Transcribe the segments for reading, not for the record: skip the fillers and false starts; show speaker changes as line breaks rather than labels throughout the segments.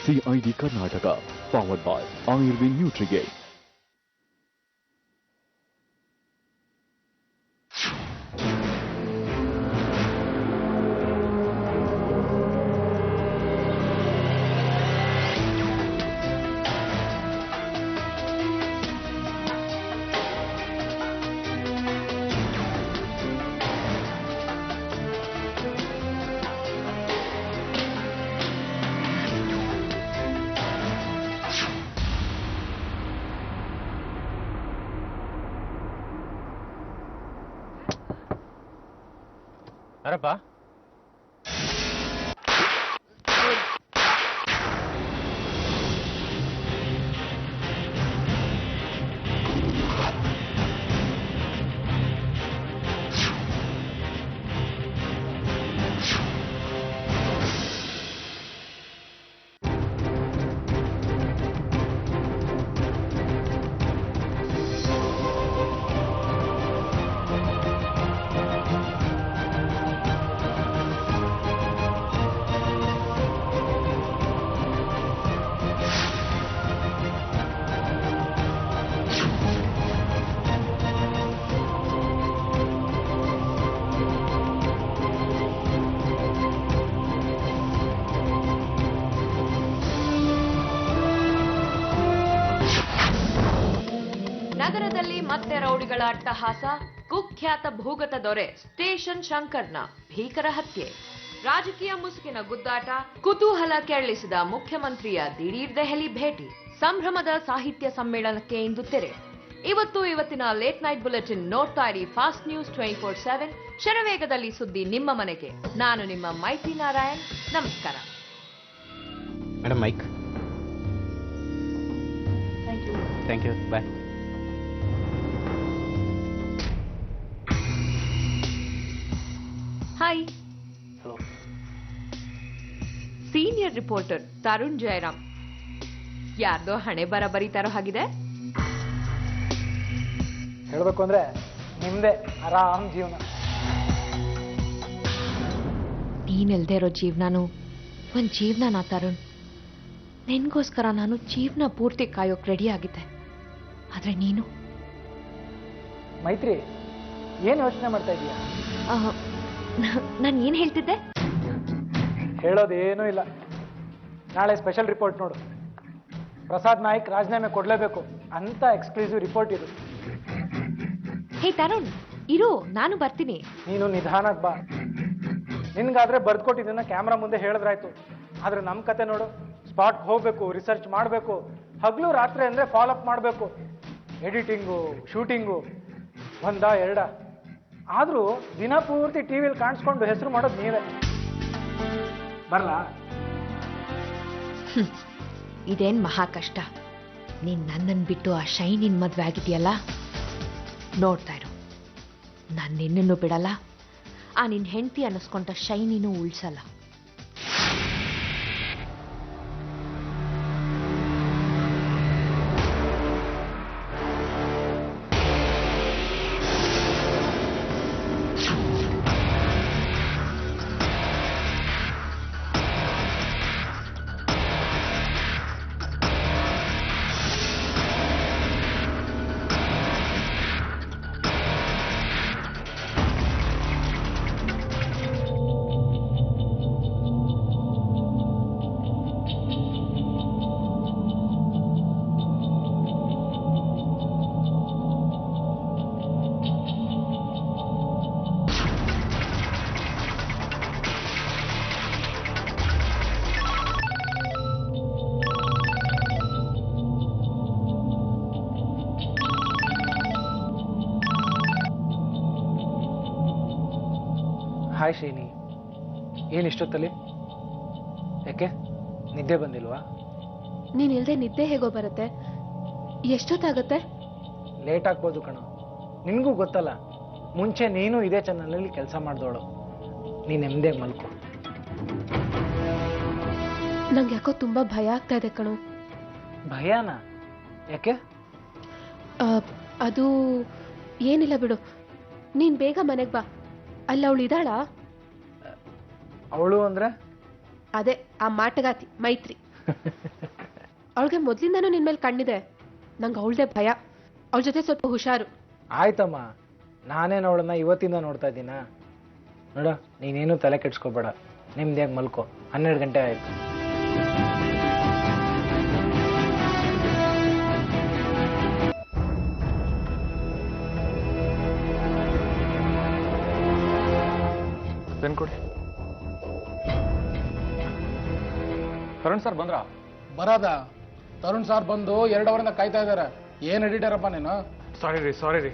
CID Karnataka, powered by Ayurved Nutrigate.
ಅರಪ್ಪ
ನಗರದಲ್ಲಿ ಮತ್ತೆ ರೌಡಿಗಳ ಅಟ್ಟಹಾಸ. ಕುಖ್ಯಾತ ಭೂಗತ ದೊರೆ ಸ್ಟೇಷನ್ ಶಂಕರ್ನ ಭೀಕರ ಹತ್ಯೆ. ರಾಜಕೀಯ ಮುಸುಕಿನ ಗುದ್ದಾಟ. ಕುತೂಹಲ ಕೆರಳಿಸಿದ ಮುಖ್ಯಮಂತ್ರಿಯ ದಿಢೀರ್ ದೆಹಲಿ ಭೇಟಿ. ಸಂಭ್ರಮದ ಸಾಹಿತ್ಯ ಸಮ್ಮೇಳನಕ್ಕೆ ಇಂದು ತೆರೆ. ಇವತ್ತಿನ ಲೇಟ್ ನೈಟ್ ಬುಲೆಟಿನ್ ನೋಡ್ತಾ ಇರಿ ಫಾಸ್ಟ್ ನ್ಯೂಸ್ 24/7. ಶರವೇಗದಲ್ಲಿ ಸುದ್ದಿ ನಿಮ್ಮ ಮನೆಗೆ. ನಾನು ನಿಮ್ಮ ಮೈತ್ರಿ ನಾರಾಯಣ್. ನಮಸ್ಕಾರ.
Madam mike. Thank you. Bye.
Hi. Senior reporter Tarun Jayaram. ಯಾರ್ದೋ ಹಣೆ ಬರ ಬರೀತಾರೋ ಹಾಗಿದೆ.
ಹೇಳ್ಬೇಕು ಅಂದ್ರೆ ನಿಮ್ದೆ ಆರಾಮ್ ಜೀವನ.
ನೀನಿಲ್ದೇ ಇರೋ ಜೀವನಾನು ಒಂದ್ ಜೀವನ ತರುಣ್. ನಿನ್ಗೋಸ್ಕರ ನಾನು ಜೀವನ ಪೂರ್ತಿ ಕಾಯೋಕ್ ರೆಡಿ ಆಗಿದ್ದೆ. ಆದ್ರೆ ನೀನು
ಮೈತ್ರಿ ಏನ್ ಯೋಚನೆ ಮಾಡ್ತಾ ಇದೀಯ?
ನಾನು ಏನ್ ಹೇಳ್ತಿದ್ದೆ?
ಹೇಳೋದೇನೂ ಇಲ್ಲ. ನಾಳೆ ಸ್ಪೆಷಲ್ ರಿಪೋರ್ಟ್ ನೋಡು. ಪ್ರಸಾದ್ ನಾಯ್ಕ್ ರಾಜೀನಾಮೆ ಕೊಡ್ಲೇಬೇಕು ಅಂತ ಎಕ್ಸ್ಕ್ಲೂಸಿವ್ ರಿಪೋರ್ಟ್ ಇದು.
ಹೇ ತರುಣ್, ಇರು, ನಾನು ಬರ್ತೀನಿ.
ನೀನು ನಿಧಾನಕ್ಕೆ ಬಾ. ನಿನ್ಗಾದ್ರೆ ಬರ್ದ್ಕೊಟ್ಟಿದ್ದನ್ನ ಕ್ಯಾಮ್ರಾ ಮುಂದೆ ಹೇಳಿದ್ರಾಯ್ತು. ಆದ್ರೆ ನಮ್ ಕತೆ ನೋಡು, ಸ್ಪಾಟ್ ಹೋಗ್ಬೇಕು, ರಿಸರ್ಚ್ ಮಾಡಬೇಕು, ಹಗಲು ರಾತ್ರಿ ಅಂದ್ರೆ ಫಾಲೋ ಅಪ್ ಮಾಡಬೇಕು, ಎಡಿಟಿಂಗು, ಶೂಟಿಂಗು, ಒಂದ ಎರಡ. ಆದ್ರೂ ದಿನ ಪೂರ್ತಿ ಟಿವಿಲಿ ಕಾಣಿಸ್ಕೊಂಡು ಹೆಸರು ಮಾಡೋದು ನೀವೇ. ಬರಲ್ಲ?
ಇದೇನ್ ಮಹಾ ಕಷ್ಟ. ನೀನ್ ನನ್ನನ್ ಬಿಟ್ಟು ಆ ಶೈನಿನ್ ಮದ್ವೆ ಆಗಿದೆಯಲ್ಲ, ನೋಡ್ತಾ ಇರು. ನಾನು ನಿನ್ನನ್ನು ಬಿಡಲ್ಲ, ಆ ನಿನ್ ಹೆಂಡತಿ ಅನ್ನಿಸ್ಕೊಂಡ ಶೈನಿನೂ ಉಳ್ಸಲ್ಲ.
Hi shiny, ಏನಿಷ್ಟೊತ್ತಲ್ಲಿ? ಯಾಕೆ ನಿದ್ದೆ ಬಂದಿಲ್ವಾ?
ನೀನಿಲ್ದೆ ನಿದ್ದೆ ಹೇಗೋ ಬರುತ್ತೆ? ಎಷ್ಟೊತ್ತಾಗತ್ತೆ?
ಲೇಟ್ ಆಗ್ಬೋದು ಕಣೋ. ನಿನಗೂ ಗೊತ್ತಲ್ಲ, ಮುಂಚೆ ನೀನು ಇದೇ ಚಾನಲಲ್ಲಿ ಕೆಲಸ ಮಾಡ್ದೋಳು. ನೀನು ನೆಮ್ಮದಿಯಾಗಿ ಮಲ್ಕೋ.
ನಂಗೆ ಯಾಕೋ ತುಂಬಾ ಭಯ ಆಗ್ತಾ ಇದೆ ಕಣೋ.
ಭಯನಾ? ಯಾಕೆ?
ಅದು ಏನಿಲ್ಲ ಬಿಡು. ನೀನ್ ಬೇಗ ಮನೆಗೆ ಬಾ. ಅಲ್ಲ ಅವಳು ಇದ್ದಾಳಾ?
ಅವಳು ಅಂದ್ರೆ?
ಅದೇ ಆ ಮಾಟಗಾತಿ ಮೈತ್ರಿ. ಅವಳಿಗೆ ಮೊದಲಿಂದನೂ ನಿನ್ ಮೇಲೆ ಕಣ್ಣಿದೆ. ನಂಗೆ ಅವಳದೇ ಭಯ. ಅವಳ ಜೊತೆ ಸ್ವಲ್ಪ ಹುಷಾರು.
ಆಯ್ತಮ್ಮ, ನಾನೇನು ಅವಳನ್ನ ಇವತ್ತಿಂದ ನೋಡ್ತಾ ಇದ್ದೀನ. ನೋಡ, ನೀನೇನು ತಲೆ ಕೆಡ್ಸ್ಕೊಬೇಡ, ನಿಮ್ದ್ಯಾಗ ಮಲ್ಕೋ. 12 ಗಂಟೆ ಆಯ್ತು.
ಪೆನ್ ಕೊಡಿ. ತರುಣ್ ಸರ್ ಬಂದ್ರಾ?
ಬರದ ತರುಣ್ ಸಾರ್ ಬಂದು 2 ಅವರಿಂದ ಕಾಯ್ತಾ ಇದ್ದಾರೆ. ಏನ್ ಎಡಿಟರಪ್ಪ ನೀನು?
ಸಾರಿ ರೀ. ಸಾರಿ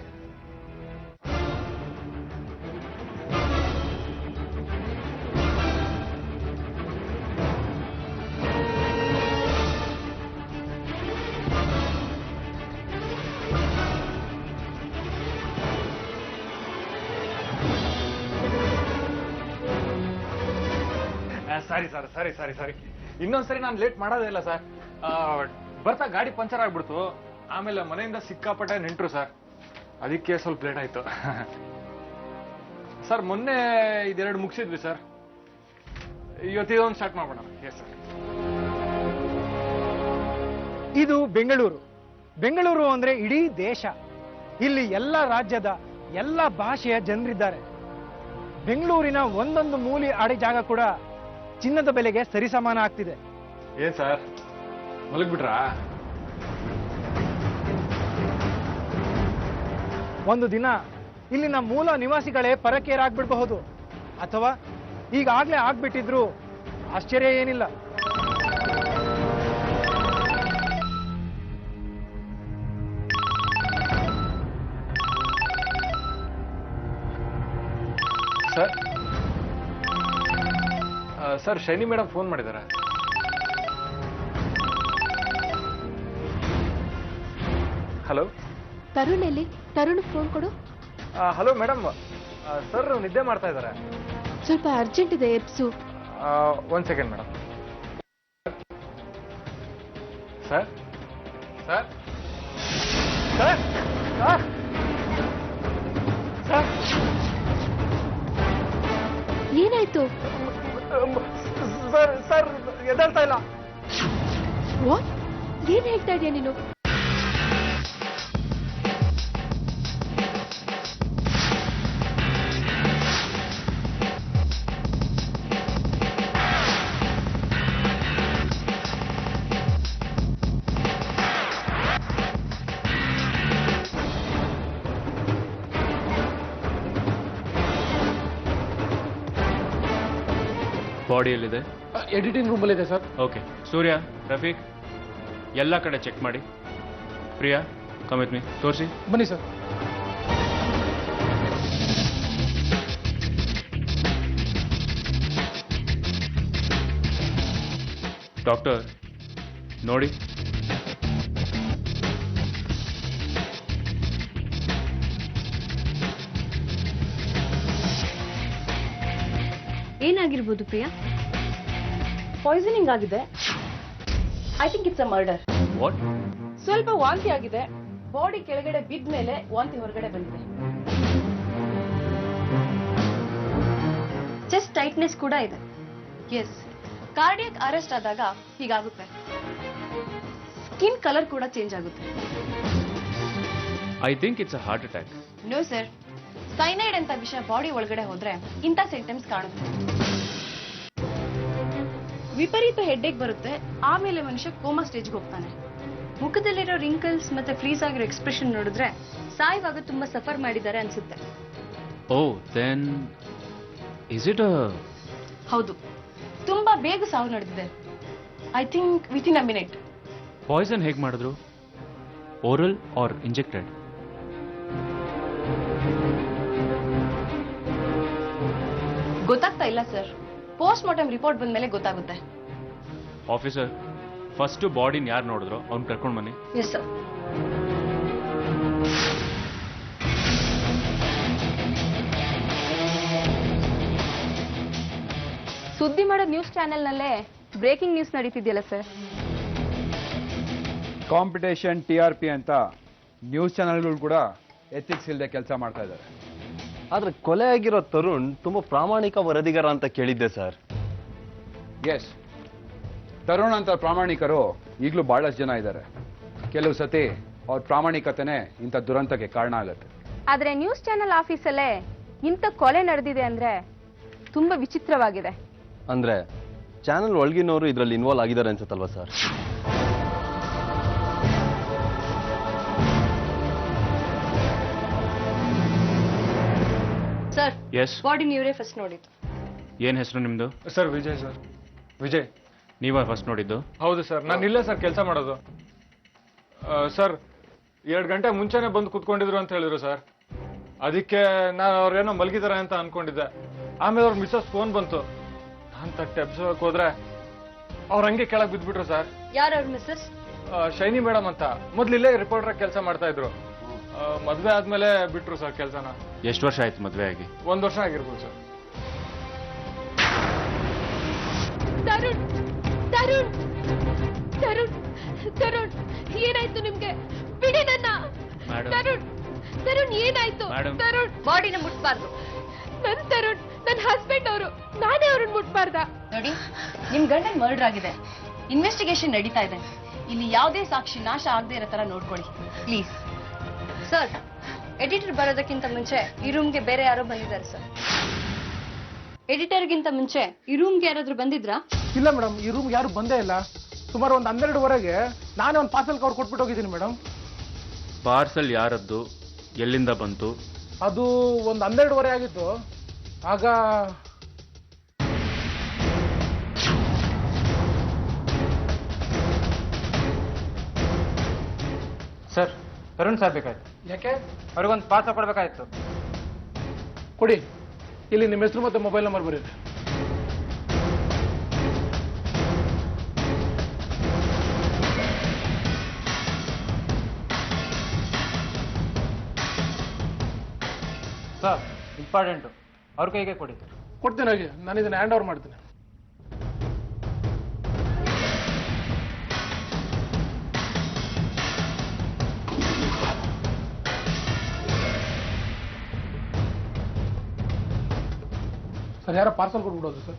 ಇನ್ನೊಂದ್ಸರಿ ನಾನು ಲೇಟ್ ಮಾಡೋದೇ ಇಲ್ಲ ಸರ್. ಬರ್ತಾ ಗಾಡಿ ಪಂಚರ್ ಆಗ್ಬಿಡ್ತು. ಆಮೇಲೆ ಮನೆಯಿಂದ ಸಿಕ್ಕಾಪಟ್ಟೆ ನೆಂಟ್ರು ಸರ್, ಅದಕ್ಕೆ ಸ್ವಲ್ಪ ಲೇಟ್ ಆಯ್ತು. ಸರ್ ಮೊನ್ನೆ ಇದೆರಡು ಮುಗಿಸಿದ್ವಿ ಸರ್, ಇವತ್ತಿದೊಂದು ಸ್ಟಾರ್ಟ್ ಮಾಡೋಣ. Yes sir.
ಇದು ಬೆಂಗಳೂರು ಅಂದ್ರೆ ಇಡೀ ದೇಶ. ಇಲ್ಲಿ ಎಲ್ಲ ರಾಜ್ಯದ ಎಲ್ಲ ಭಾಷೆಯ ಜನರಿದ್ದಾರೆ. ಬೆಂಗಳೂರಿನ ಒಂದೊಂದು ಮೂಲೆ ಅಡಿ ಜಾಗ ಕೂಡ ಚಿನ್ನದ ಬೆಲೆಗೆ ಸರಿಸಮಾನ ಆಗ್ತಿದೆ.
ಏನ್ ಸರ್ ಮಲಗ್ಬಿಟ್ರಾ?
ಒಂದು ದಿನ ಇಲ್ಲಿನ ಮೂಲ ನಿವಾಸಿಗಳೇ ಪರಕೀಯರಾಗ್ಬಿಡಬಹುದು, ಅಥವಾ ಈಗಾಗ್ಲೇ ಆಗ್ಬಿಟ್ಟಿದ್ರು ಆಶ್ಚರ್ಯ ಏನಿಲ್ಲ.
ಸರ್ ಶೈನಿ ಮೇಡಮ್ ಫೋನ್ ಮಾಡಿದ್ದಾರೆ. ಹಲೋ
ತರುಣ್ ಎಲ್ಲಿ? ತರುಣ್ ಫೋನ್ ಕೊಡು.
ಹಲೋ ಮೇಡಮ್, ಸರ್ ನಿದ್ದೆ ಮಾಡ್ತಾ ಇದ್ದಾರೆ.
ಸ್ವಲ್ಪ ಅರ್ಜೆಂಟ್ ಇದೆ, ಎಬ್ಸು.
1 second madam. Sir sir sir sir
ಏನಾಯ್ತು?
ಸರ್ ಎದ್ದೇಳ್ತಾ ಇಲ್ಲ.
ವಾಟ್? ಏನ್ ಹೇಳ್ತಾ ಇದೀಯ ನೀನು?
ಬಾಡಿ ಎಲ್ಲಿದೆ?
ಎಡಿಟಿಂಗ್ ರೂಮಲ್ಲಿ ಇದೆ ಸರ್.
ಓಕೆ. ಸೂರ್ಯ, ರಫೀಕ್ ಎಲ್ಲ ಕಡೆ ಚೆಕ್ ಮಾಡಿ. Priya, come with me. ತೋರಿಸಿ.
ಬನ್ನಿ ಸರ್.
ಡಾಕ್ಟರ್ ನೋಡಿ.
ಏನಾಗಿರ್ಬೋದು ಪ್ರಿಯಾ? ಪಾಯ್ಸನಿಂಗ್ ಆಗಿದೆ. I think it's a murder.
What?
ಸ್ವಲ್ಪ ವಾಂತಿ ಆಗಿದೆ. ಬಾಡಿ ಕೆಳಗಡೆ ಬಿದ್ದ ಮೇಲೆ ವಾಂತಿ ಹೊರಗಡೆ ಬಂದಿದೆ. ಚೆಸ್ಟ್ ಟೈಟ್ನೆಸ್ ಕೂಡ ಇದೆ. ಎಸ್, ಕಾರ್ಡಿಯಕ್ ಅರೆಸ್ಟ್ ಆದಾಗ ಹೀಗಾಗುತ್ತೆ. ಸ್ಕಿನ್ ಕಲರ್ ಕೂಡ ಚೇಂಜ್ ಆಗುತ್ತೆ.
I think it's a heart attack.
No sir, cyanide ಅಂತ ವಿಷಯ ಬಾಡಿ ಒಳಗಡೆ ಹೋದ್ರೆ ಇಂಥ ಸಿಂಟಮ್ಸ್ ಕಾಣುತ್ತೆ. ವಿಪರೀತ ಹೆಡ್ಡೇಕ್ ಬರುತ್ತೆ, ಆಮೇಲೆ ಮನುಷ್ಯ ಕೋಮಾ ಸ್ಟೇಜ್ಗೆ ಹೋಗ್ತಾನೆ. ಮುಖದಲ್ಲಿರೋ ರಿಂಕಲ್ಸ್ ಮತ್ತೆ ಫ್ರೀಸ್ ಆಗಿರೋ ಎಕ್ಸ್ಪ್ರೆಷನ್ ನೋಡಿದ್ರೆ ಸಾಯುವಾಗ ತುಂಬಾ ಸಫರ್ ಮಾಡಿದ್ದಾರೆ ಅನ್ಸುತ್ತೆ.
Oh, then is it?
ಹೌದು, ತುಂಬಾ ಬೇಗ ಸಾವು ನಡೆದಿದೆ. I think within a minute.
Poison ಹೇಗೆ ಮಾಡಿದ್ರು? Oral or injected?
ಗೊತ್ತಾಗ್ತಾ ಇಲ್ಲ ಸರ್. ಪೋಸ್ಟ್ ಮಾರ್ಟಮ್ ರಿಪೋರ್ಟ್ ಬಂದ್ಮೇಲೆ ಗೊತ್ತಾಗುತ್ತೆ.
ಆಫೀಸರ್, ಫಸ್ಟ್ ಬಾಡಿನ ಯಾರು ನೋಡಿದ್ರು ಅವ್ನು ಕರ್ಕೊಂಡು ಬನ್ನಿ.
Yes sir. ಸುದ್ದಿ ಮಾಡೋ ನ್ಯೂಸ್ ಚಾನೆಲ್ನಲ್ಲೇ ಬ್ರೇಕಿಂಗ್ ನ್ಯೂಸ್ ನಡೀತಿದೆಯಲ್ಲ ಸರ್.
ಕಾಂಪಿಟೇಷನ್, TRP ಅಂತ ನ್ಯೂಸ್ ಚಾನೆಲ್ಗಳು ಕೂಡ ಎಥಿಕ್ಸ್ ಇಲ್ಲದೆ ಕೆಲಸ ಮಾಡ್ತಾ ಇದ್ದಾರೆ.
ಆದ್ರೆ ಕೊಲೆ ಆಗಿರೋ ತರುಣ್ ತುಂಬಾ ಪ್ರಾಮಾಣಿಕ ವರದಿಗಾರ ಅಂತ ಕೇಳಿದ್ದೆ ಸರ್.
ಎಸ್, ತರುಣ್ ಅಂತ ಪ್ರಾಮಾಣಿಕರು ಈಗಲೂ ಬಹಳಷ್ಟು ಜನ ಇದ್ದಾರೆ. ಕೆಲವು ಸತಿ ಅವ್ರ ಪ್ರಾಮಾಣಿಕತೆನೇ ಇಂಥ ದುರಂತಕ್ಕೆ ಕಾರಣ ಆಗುತ್ತೆ.
ಆದ್ರೆ ನ್ಯೂಸ್ ಚಾನೆಲ್ ಆಫೀಸಲ್ಲೇ ಇಂಥ ಕೊಲೆ ನಡೆದಿದೆ ಅಂದ್ರೆ ತುಂಬಾ ವಿಚಿತ್ರವಾಗಿದೆ.
ಅಂದ್ರೆ ಚಾನೆಲ್ ಒಳಗಿನವರು ಇದರಲ್ಲಿ ಇನ್ವಾಲ್ವ್ ಆಗಿದ್ದಾರೆ ಅನ್ಸುತ್ತಲ್ವಾ ಸರ್?
ಸರ್,
ಎಸ್,
ಬಾಡಿ ನೀವೇ ಫಸ್ಟ್ ನೋಡಿದ್ದು.
ಏನ್ ಹೆಸರು ನಿಮ್ದು?
Sir Vijay sir. ವಿಜಯ್.
ನೀವ ಫಸ್ಟ್ ನೋಡಿದ್ದು?
ಹೌದು ಸರ್, ನಾನು ಇಲ್ಲೇ ಸರ್ ಕೆಲಸ ಮಾಡೋದು. ಸರ್ 2 ಗಂಟೆ ಮುಂಚೆನೆ ಬಂದು ಕುತ್ಕೊಂಡಿದ್ರು ಅಂತ ಹೇಳಿದ್ರು ಸರ್. ಅದಕ್ಕೆ ನಾನು ಅವ್ರೇನೋ ಮಲಗಿದಾರೆ ಅಂತ ಅನ್ಕೊಂಡಿದ್ದೆ. ಆಮೇಲೆ ಅವ್ರ ಮಿಸಸ್ ಫೋನ್ ಬಂತು. ನಾನು ತಟ್ಟೆ ಎಬ್ಸೋಕ್ ಹೋದ್ರೆ ಅವ್ರ ಹಂಗೆ ಕೆಳಗೆ ಬಿದ್ಬಿಟ್ರು ಸರ್.
ಯಾರು ಅವ್ರ ಮಿಸಸ್?
ಶೈನಿ ಮೇಡಮ್ ಅಂತ. ಮೊದ್ಲಿಲ್ಲೇ ರಿಪೋರ್ಟರ್ ಕೆಲಸ ಮಾಡ್ತಾ ಇದ್ರು. ಮದ್ವೆ ಆದ್ಮೇಲೆ ಬಿಟ್ರು ಸರ್ ಕೆಲಸನ.
ಎಷ್ಟು ವರ್ಷ ಆಯ್ತು ಮದ್ವೆ ಆಗಿ?
1 ವರ್ಷ ಆಗಿರ್ಬೋದು ಸರ್.
ತರುಣ್ ತರುಣ್ ತರುಣ್ ತರುಣ್ ಏನಾಯ್ತು ನಿಮ್ಗೆ? ಬಿಡಿ ನನ್ನ.
Madam.
ತರುಣ್ ತರುಣ್ ಏನಾಯ್ತು?
Madam.
ತರುಣ್
ಬಾಡಿನ ಮುಟ್ಬಾರ್ದು.
ತರುಣ್ ನನ್ನ ಹಸ್ಬೆಂಡ್ ಅವರು, ನಾನೇ ಅವ್ರನ್ನ ಮುಟ್ಬಾರ್ದ?
ನೋಡಿ, ನಿಮ್ ಗಂಡನ್ ಮರ್ಡರ್ ಆಗಿದೆ, ಇನ್ವೆಸ್ಟಿಗೇಷನ್ ನಡೀತಾ ಇದೆ. ಇಲ್ಲಿ ಯಾವುದೇ ಸಾಕ್ಷಿ ನಾಶ ಆಗದೆ ಇರೋ ತರ ನೋಡ್ಕೊಳ್ಳಿ ಪ್ಲೀಸ್. ಸರ್, ಎಡಿಟರ್ ಬರೋದಕ್ಕಿಂತ ಮುಂಚೆ ಈ ರೂಮ್ಗೆ ಬೇರೆ ಯಾರೋ ಬಂದಿದ್ದಾರೆ ಸರ್. ಎಡಿಟರ್ಗಿಂತ ಮುಂಚೆ ಈ ರೂಮ್ಗೆ ಯಾರಾದ್ರೂ ಬಂದಿದ್ರಾ?
ಇಲ್ಲ ಮೇಡಮ್, ಈ ರೂಮ್ ಯಾರು ಬಂದೇ ಇಲ್ಲ. ಸುಮಾರು ಒಂದು 12ವರೆಗೆ ನಾನೇ ಒಂದು ಪಾರ್ಸಲ್ ಕವರ್ ಕೊಟ್ಬಿಟ್ಟು ಹೋಗಿದ್ದೀನಿ ಮೇಡಮ್.
ಪಾರ್ಸಲ್ ಯಾರದ್ದು, ಎಲ್ಲಿಂದ ಬಂತು?
ಅದು ಒಂದು 12ವರೆ ಆಗಿತ್ತು. ಆಗ
ಸರ್, ತರುಣ್ ಸರ್ ಬೇಕಾಯ್ತು.
ಯಾಕೆ?
ಅವ್ರಿಗೊಂದು ಪಾರ್ಸಲ್ ಕೊಡ್ಬೇಕಾಯ್ತು.
ಕೊಡಿ, ಇಲ್ಲಿ ನಿಮ್ಮ ಹೆಸರು ಮತ್ತೆ ಮೊಬೈಲ್ ನಂಬರ್ ಬರೀರಿ.
ಸರ್, ಇಂಪಾರ್ಟೆಂಟು, ಅವ್ರ ಕೈಗೆ ಕೊಡಿ.
ಕೊಡ್ತೀನಿ ಹೋಗಿ, ನಾನು ಇದನ್ನ ಹ್ಯಾಂಡ್ ಓವರ್ ಮಾಡ್ತೀನಿ. ಸರ್, ಯಾರೋ ಪಾರ್ಸಲ್ ಕೊಟ್ಬಿಡೋದು ಸರ್.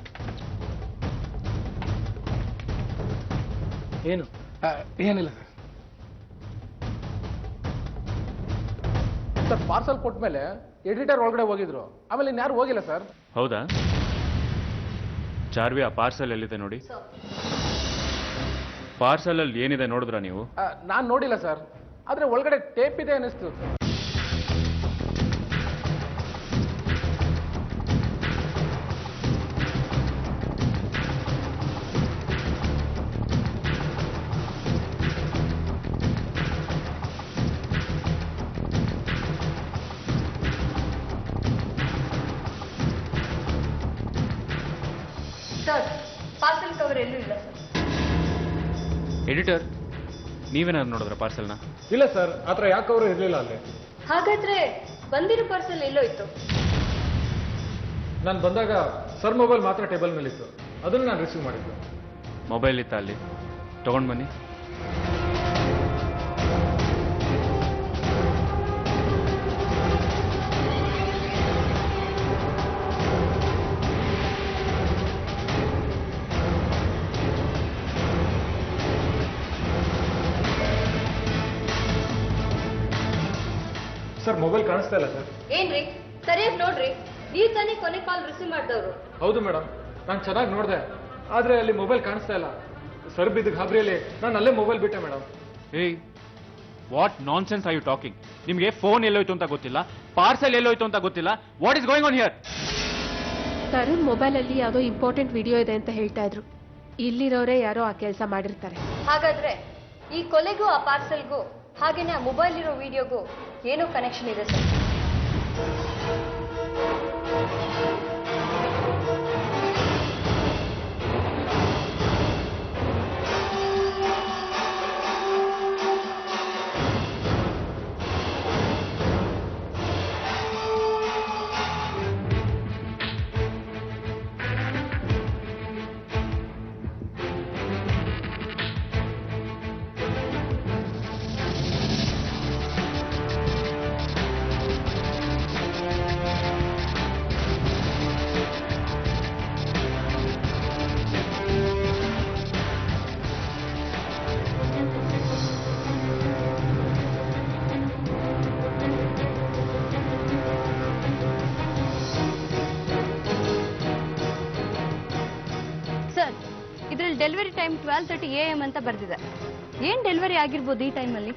ಏನು?
ಏನಿಲ್ಲ ಸರ್. ಸರ್, ಪಾರ್ಸಲ್ ಕೊಟ್ಮೇಲೆ ಎಡಿಟರ್ ಒಳಗಡೆ ಹೋಗಿದ್ರು, ಆಮೇಲೆ ಇನ್ಯಾರು ಹೋಗಿಲ್ಲ ಸರ್.
ಹೌದಾ? ಚಾರ್ವಿ, ಆ ಪಾರ್ಸಲ್ ಎಲ್ಲಿದೆ ನೋಡಿ. ಪಾರ್ಸಲ್ ಅಲ್ಲಿ ಏನಿದೆ ನೋಡಿದ್ರಾ ನೀವು?
ನಾನು ನೋಡಿಲ್ಲ ಸರ್, ಆದ್ರೆ ಒಳಗಡೆ ಟೇಪ್ ಇದೆ ಅನಿಸ್ತು.
ಸರ್, ಪಾರ್ಸಲ್ ಕವರ್ ಎಲ್ಲೂ ಇಲ್ಲ ಸರ್.
ಎಡಿಟರ್, ನೀವೇನಾದ್ರು ನೋಡಿದ್ರ ಪಾರ್ಸಲ್ನ?
ಇಲ್ಲ ಸರ್, ಆತರ ಯಾಕೆ ಅವರು ಇರ್ಲಿಲ್ಲ ಅಲ್ಲಿ.
ಹಾಗಾದ್ರೆ ಬಂದಿರೋ ಪಾರ್ಸಲ್ ಎಲ್ಲೋಯ್ತು?
ನಾನು ಬಂದಾಗ ಸರ್ ಮೊಬೈಲ್ ಮಾತ್ರ ಟೇಬಲ್ ಮೇಲಿತ್ತು, ಅದನ್ನು ನಾನು ರಿಸೀವ್ ಮಾಡಿದ್ದು.
ಮೊಬೈಲ್ ಇತ್ತ ಅಲ್ಲಿ? ತಗೊಂಡ್ ಬನ್ನಿ.
ಸರ್, ಮೊಬೈಲ್ ಕಾಣಿಸ್ತಾ ಇಲ್ಲ ಸರ್.
ಏನ್ರಿ, ಸರಿಯಾಗಿ ನೋಡ್ರಿ. ನೀವು ತಾನೇ ಕೊನೆ ಕಾಲ್ ರಿಸೀವ್ ಮಾಡಿದವರು.
ಹೌದು ಮೇಡಮ್, ನಾನು ಚೆನ್ನಾಗಿ ನೋಡಿದೆ, ಆದ್ರೆ ಅಲ್ಲಿ ಮೊಬೈಲ್ ಕಾಣಿಸ್ತಾ ಇಲ್ಲ. ಸರ್ ಬಿದ್ದ ಗಾಬರಿಯಲ್ಲಿ ನಾನು ಅಲ್ಲೇ ಮೊಬೈಲ್ ಬಿಟ್ಟೆ ಮೇಡಮ್.
ಏಯ್, what nonsense are you talking? ನಿಮ್ಗೆ ಫೋನ್ ಎಲ್ಲೋಯ್ತು ಅಂತ ಗೊತ್ತಿಲ್ಲ, ಪಾರ್ಸಲ್ ಎಲ್ಲೋಯ್ತು ಅಂತ ಗೊತ್ತಿಲ್ಲ. What is going on here?
Tarun mobile ಅಲ್ಲಿ ಯಾವುದೋ ಇಂಪಾರ್ಟೆಂಟ್ ವಿಡಿಯೋ ಇದೆ ಅಂತ ಹೇಳ್ತಾ ಇದ್ರು. ಇಲ್ಲಿರೋರೇ ಯಾರೋ ಆ ಕೆಲಸ ಮಾಡಿರ್ತಾರೆ.
ಹಾಗಾದ್ರೆ ಈ ಕೊಲೆಗೂ ಆ ಪಾರ್ಸಲ್ಗೂ ಹಾಗೇನೆ ಆ ಮೊಬೈಲ್ ಇರೋ ವಿಡಿಯೋಗೂ ಏನೋ ಕನೆಕ್ಷನ್ ಇದೆ ಸರ್. ಡೆಲಿವರಿ ಟೈಮ್ 12:30 AM ಅಂತ ಬರ್ದಿದೆ. ಏನ್ ಡೆಲಿವರಿ ಆಗಿರ್ಬೋದು ಈ ಟೈಮಲ್ಲಿ?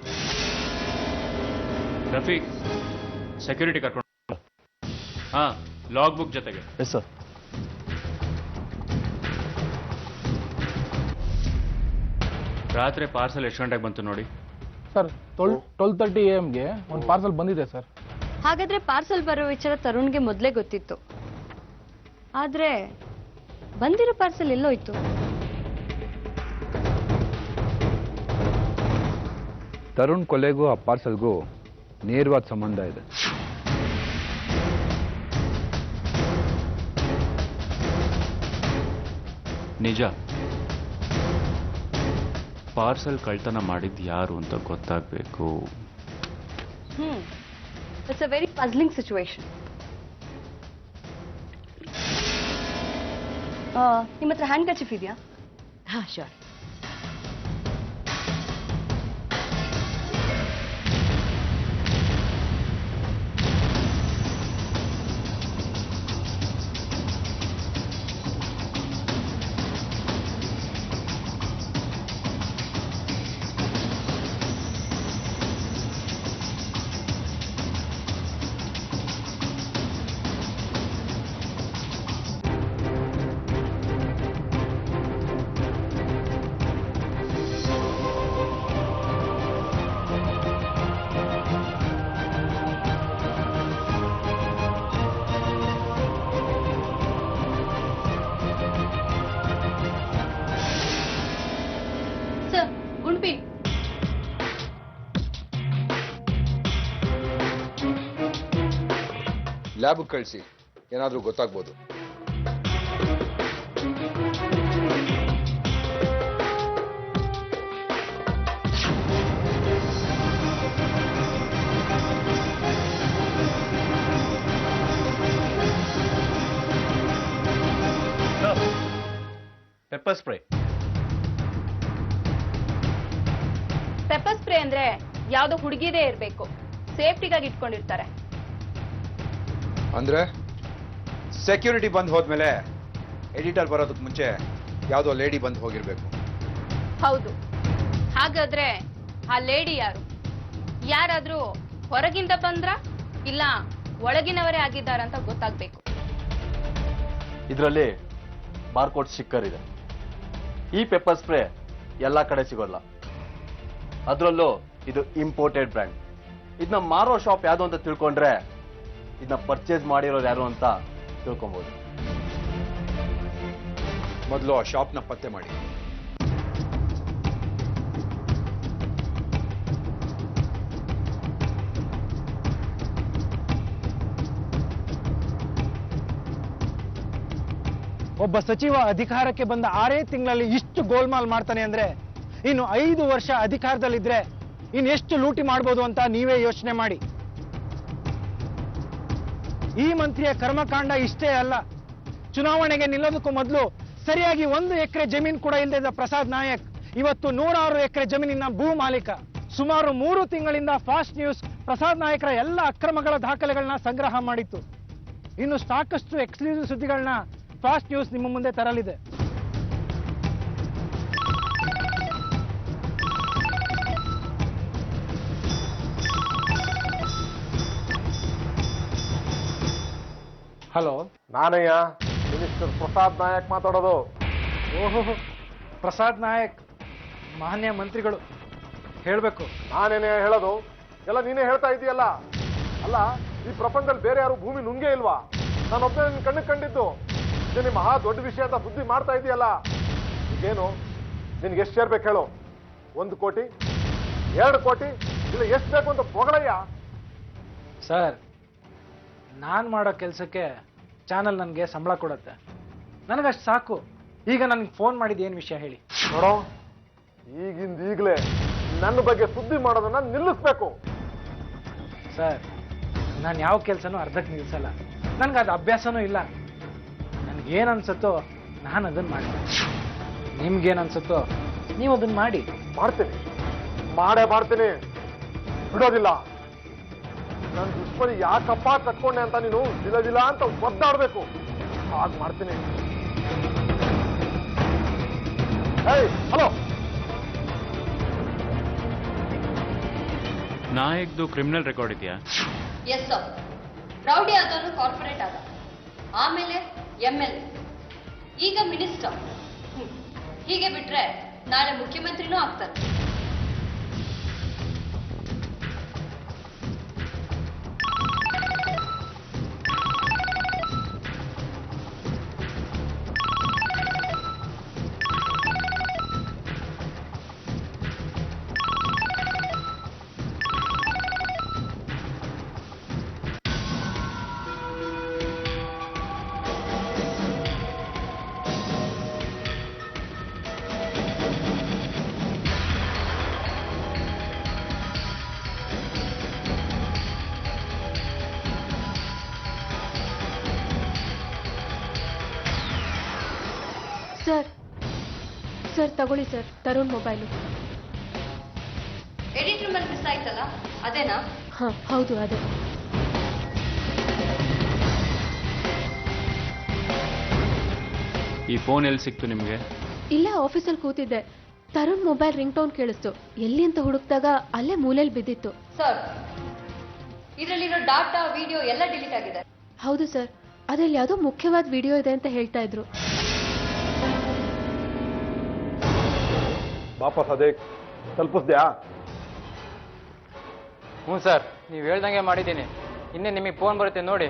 ರಫೀಕ್, ಸೆಕ್ಯೂರಿಟಿ ಕರ್ಕೊಂಡು ಹಾ, ಲಾಗ್ ಬುಕ್ ಜೊತೆಗೆ.
Yes sir.
ರಾತ್ರಿ ಪಾರ್ಸಲ್ ಎಷ್ಟು ಗಂಟೆಗೆ ಬಂತು ನೋಡಿ.
ಸರ್ 12:30 AM ಒಂದು ಪಾರ್ಸಲ್ ಬಂದಿದೆ ಸರ್.
ಹಾಗಾದ್ರೆ ಪಾರ್ಸಲ್ ಬರೋ ವಿಚಾರ ತರುಣ್ಗೆ ಮೊದಲೇ ಗೊತ್ತಿತ್ತು. ಆದ್ರೆ ಬಂದಿರೋ ಪಾರ್ಸಲ್ ಎಲ್ಲೋಯ್ತು?
ತರುಣ್ ಕೊಲೆಗೂ ಆ ಪಾರ್ಸಲ್ಗೂ ನೇರವಾದ ಸಂಬಂಧ ಇದೆ.
ನಿಜ. ಪಾರ್ಸಲ್ ಕಳ್ತನ ಮಾಡಿದ್ದು ಯಾರು ಅಂತ ಗೊತ್ತಾಗಬೇಕು.
It's a very puzzling situation. ನಿಮ್ಮ ಹತ್ರ ಹ್ಯಾಂಡ್ ಕರ್ಚೀಫ್ ಇದೆಯಾ?
ಹಾ, ಶೋರ್.
ಸರ್, ಗುಂಡ್ಪಿ.
ಲ್ಯಾಬ್ ಕಳಿಸಿ, ಏನಾದರೂ ಗೊತ್ತಾಗ್ಬೋದು.
Pepper spray.
ಪೆಪ್ಪರ್ ಸ್ಪ್ರೇ ಅಂದ್ರೆ ಯಾವ್ದೋ ಹುಡುಗಿದೇ ಇರ್ಬೇಕು. ಸೇಫ್ಟಿಗಾಗಿ ಇಟ್ಕೊಂಡಿರ್ತಾರೆ.
ಅಂದ್ರೆ ಸೆಕ್ಯೂರಿಟಿ ಬಂದ್ ಹೋದ್ಮೇಲೆ ಎಡಿಟರ್ ಬರೋದಕ್ಕೆ ಮುಂಚೆ ಯಾವುದೋ ಲೇಡಿ ಬಂದು ಹೋಗಿರ್ಬೇಕು.
ಹೌದು. ಹಾಗಾದ್ರೆ ಆ ಲೇಡಿ ಯಾರು? ಯಾರಾದ್ರೂ ಹೊರಗಿಂದ ಬಂದ್ರ ಇಲ್ಲ ಒಳಗಿನವರೇ ಆಗಿದ್ದಾರಂತ ಗೊತ್ತಾಗ್ಬೇಕು.
ಇದರಲ್ಲಿ ಬಾರ್ಕೋಡ್ ಸ್ಟಿಕ್ಕರ್ ಇದೆ. ಈ ಪೆಪ್ಪರ್ ಸ್ಪ್ರೇ ಎಲ್ಲ ಕಡೆ ಸಿಗೋಲ್ಲ. ಅದರಲ್ಲೂ ಇದು ಇಂಪೋರ್ಟೆಡ್ ಬ್ರ್ಯಾಂಡ್. ಇದನ್ನ ಮಾರೋ ಶಾಪ್ ಯಾವುದು ಅಂತ ತಿಳ್ಕೊಂಡ್ರೆ ಇದನ್ನ ಪರ್ಚೇಸ್ ಮಾಡಿರೋರು ಯಾರು ಅಂತ ತಿಳ್ಕೊಬಹುದು.
ಮೊದಲು ಆ ಶಾಪ್ನ ಪತ್ತೆ ಮಾಡಿ.
ಒಬ್ಬ ಸಚಿವ ಅಧಿಕಾರಕ್ಕೆ ಬಂದ 6 ತಿಂಗಳಲ್ಲಿ ಇಷ್ಟು ಗೋಲ್ಮಾಲ್ ಮಾಡ್ತಾನೆ ಅಂದ್ರೆ ಇನ್ನು 5 ವರ್ಷ ಅಧಿಕಾರದಲ್ಲಿದ್ರೆ ಇನ್ನೆಷ್ಟು ಲೂಟಿ ಮಾಡ್ಬೋದು ಅಂತ ನೀವೇ ಯೋಚನೆ ಮಾಡಿ. ಈ ಮಂತ್ರಿಯ ಕರ್ಮಕಾಂಡ ಇಷ್ಟೇ ಅಲ್ಲ, ಚುನಾವಣೆಗೆ ನಿಲ್ಲೋದಕ್ಕೂ ಮೊದಲು ಸರಿಯಾಗಿ 1 ಎಕರೆ ಜಮೀನು ಕೂಡ ಇಲ್ಲದ ಪ್ರಸಾದ್ ನಾಯಕ್ ಇವತ್ತು 106 ಎಕರೆ ಜಮೀನಿನ ಭೂ ಮಾಲೀಕ. ಸುಮಾರು 3 ತಿಂಗಳಿಂದ ಫಾಸ್ಟ್ ನ್ಯೂಸ್ ಪ್ರಸಾದ್ ನಾಯಕರ ಎಲ್ಲ ಅಕ್ರಮಗಳ ದಾಖಲೆಗಳನ್ನ ಸಂಗ್ರಹ ಮಾಡಿತ್ತು. ಇನ್ನು ಸಾಕಷ್ಟು ಎಕ್ಸ್ಕ್ಲೂಸಿವ್ ಸುದ್ದಿಗಳನ್ನ ಫಾಸ್ಟ್ ನ್ಯೂಸ್ ನಿಮ್ಮ ಮುಂದೆ ತರಲಿದೆ. ಹಲೋ,
ನಾನಯ್ಯ, ಮಿನಿಸ್ಟರ್ ಪ್ರಸಾದ್ ನಾಯಕ್ ಮಾತಾಡೋದು.
ಓಹೋ, ಪ್ರಸಾದ್ ನಾಯಕ್, ಮಾನ್ಯ ಮಂತ್ರಿಗಳು ಹೇಳ್ಬೇಕು.
ನಾನೇನೇ ಹೇಳೋದು? ಎಲ್ಲ ನೀನೇ ಹೇಳ್ತಾ ಇದೀಯಲ್ಲ. ಅಲ್ಲ, ಈ ಪ್ರಪಂಚದಲ್ಲಿ ಬೇರೆ ಯಾರು ಭೂಮಿ ನುಂಗೇ ಇಲ್ವಾ? ನಾನೊಬ್ಬನೇ ನಿನ್ನ ಕಣ್ಣಿಗೆ ಕಂಡಿದ್ದು. ಇದು ಮಹಾ ದೊಡ್ಡ ವಿಷಯ ಅಂತ ಬುದ್ಧಿ ಮಾಡ್ತಾ ಇದೆಯಲ್ಲ. ಈಗೇನು ನಿನ್ಗೆ ಎಷ್ಟು ಸೇರ್ಬೇಕು ಹೇಳು? 1 ಕೋಟಿ, 2 ಕೋಟಿ, ಇಲ್ಲ ಎಷ್ಟು ಬೇಕು ಅಂತ ಹೊಗಳಯ್ಯ.
ಸರ್, ನಾನು ಮಾಡೋ ಕೆಲಸಕ್ಕೆ ಚಾನಲ್ ನನಗೆ ಸಂಬಳ ಕೊಡುತ್ತೆ. ನನಗಷ್ಟು ಸಾಕು. ಈಗ ನನಗೆ ಫೋನ್ ಮಾಡಿದ ಏನು ವಿಷಯ ಹೇಳಿ?
ನೋಡೋ, ಈಗಲೇ ನನ್ನ ಬಗ್ಗೆ ಸುದ್ದಿ ಮಾಡೋದನ್ನ ನಿಲ್ಲಿಸ್ಬೇಕು.
ಸರ್, ನಾನು ಯಾವ ಕೆಲಸನೂ ಅರ್ಧಕ್ಕೆ ನಿಲ್ಲಿಸಲ್ಲ. ನನಗೆ ಅದು ಅಭ್ಯಾಸನೂ ಇಲ್ಲ. ನನಗೇನು ಅನ್ಸುತ್ತೋ ನಾನು ಅದನ್ನು ಮಾಡ್ತೀನಿ. ನಿಮ್ಗೇನು ಅನ್ಸುತ್ತೋ ನೀವು ಅದನ್ನು ಮಾಡಿ.
ಮಾಡ್ತೀನಿ, ಮಾಡೇ ಮಾಡ್ತೀನಿ, ಬಿಡೋದಿಲ್ಲ. ನನ್ನ ದುಷ್ಮನಿ ಯಾಕಪ್ಪ ಕಟ್ಕೊಂಡೆ ಅಂತ ನೀನು ದಿಲದಿಲ್ಲ ಅಂತ ಒದ್ದಾಡ್ಬೇಕು. ಹಾಗೆ ಮಾಡ್ತೀನಿ. ಹಲೋ.
ನಾಯಕ್ದು ಕ್ರಿಮಿನಲ್ ರೆಕಾರ್ಡ್ ಇದೆಯಾ?
Yes sir. ರೌಡಿ ಆದವನು ಕಾರ್ಪೊರೇಟ್ ಆದ, ಆಮೇಲೆ MLA, ಈಗ ಮಿನಿಸ್ಟರ್. ಹೀಗೆ ಬಿಟ್ರೆ ನಾಳೆ ಮುಖ್ಯಮಂತ್ರಿನೂ ಆಗ್ತಾರೆ.
ಸರ್ ತಗೊಳ್ಳಿ ಸರ್, ತರುಣ್ ಮೊಬೈಲು.
ಎಡಿಟ್ ರೂಮಲ್ಲಿ ಮಿಸ್ ಆಯ್ತಲ್ಲ, ಅದೇನಾ?
ಹಾಂ ಹೌದು ಅದೇ.
ಈ ಫೋನ್ ಎಲ್ಲಿ ಸಿಕ್ತು ನಿಮಗೆ?
ಇಲ್ಲೇ ಆಫೀಸಲ್ಲಿ ಕೂತಿದ್ದೆ, ತರುಣ್ ಮೊಬೈಲ್ ರಿಂಗ್ ಟೋನ್ ಕೇಳಿಸ್ತು. ಎಲ್ಲಿ ಅಂತ ಹುಡುಕ್ದಾಗ ಅಲ್ಲೇ ಮೂಲೆಯಲ್ಲಿ ಬಿದ್ದಿತ್ತು.
ಸರ್, ಇದರಲ್ಲಿರೋ ಡಾಟಾ, ವಿಡಿಯೋ ಎಲ್ಲ ಡಿಲೀಟ್ ಆಗಿದೆ.
ಹೌದು ಸರ್, ಅದ್ರಲ್ಲಿ ಯಾವುದೋ ಮುಖ್ಯವಾದ ವಿಡಿಯೋ ಇದೆ ಅಂತ ಹೇಳ್ತಾ ಇದ್ರು.
ವಾಪಸ್ ಅದೇ ತಲುಪಿಸ್ದ್ಯಾ?
ಹ್ಞೂ ಸರ್, ನೀವು ಹೇಳ್ದಂಗೆ ಮಾಡಿದ್ದೀನಿ. ಇನ್ನೇ ನಿಮಗೆ ಫೋನ್ ಬರುತ್ತೆ ನೋಡಿ.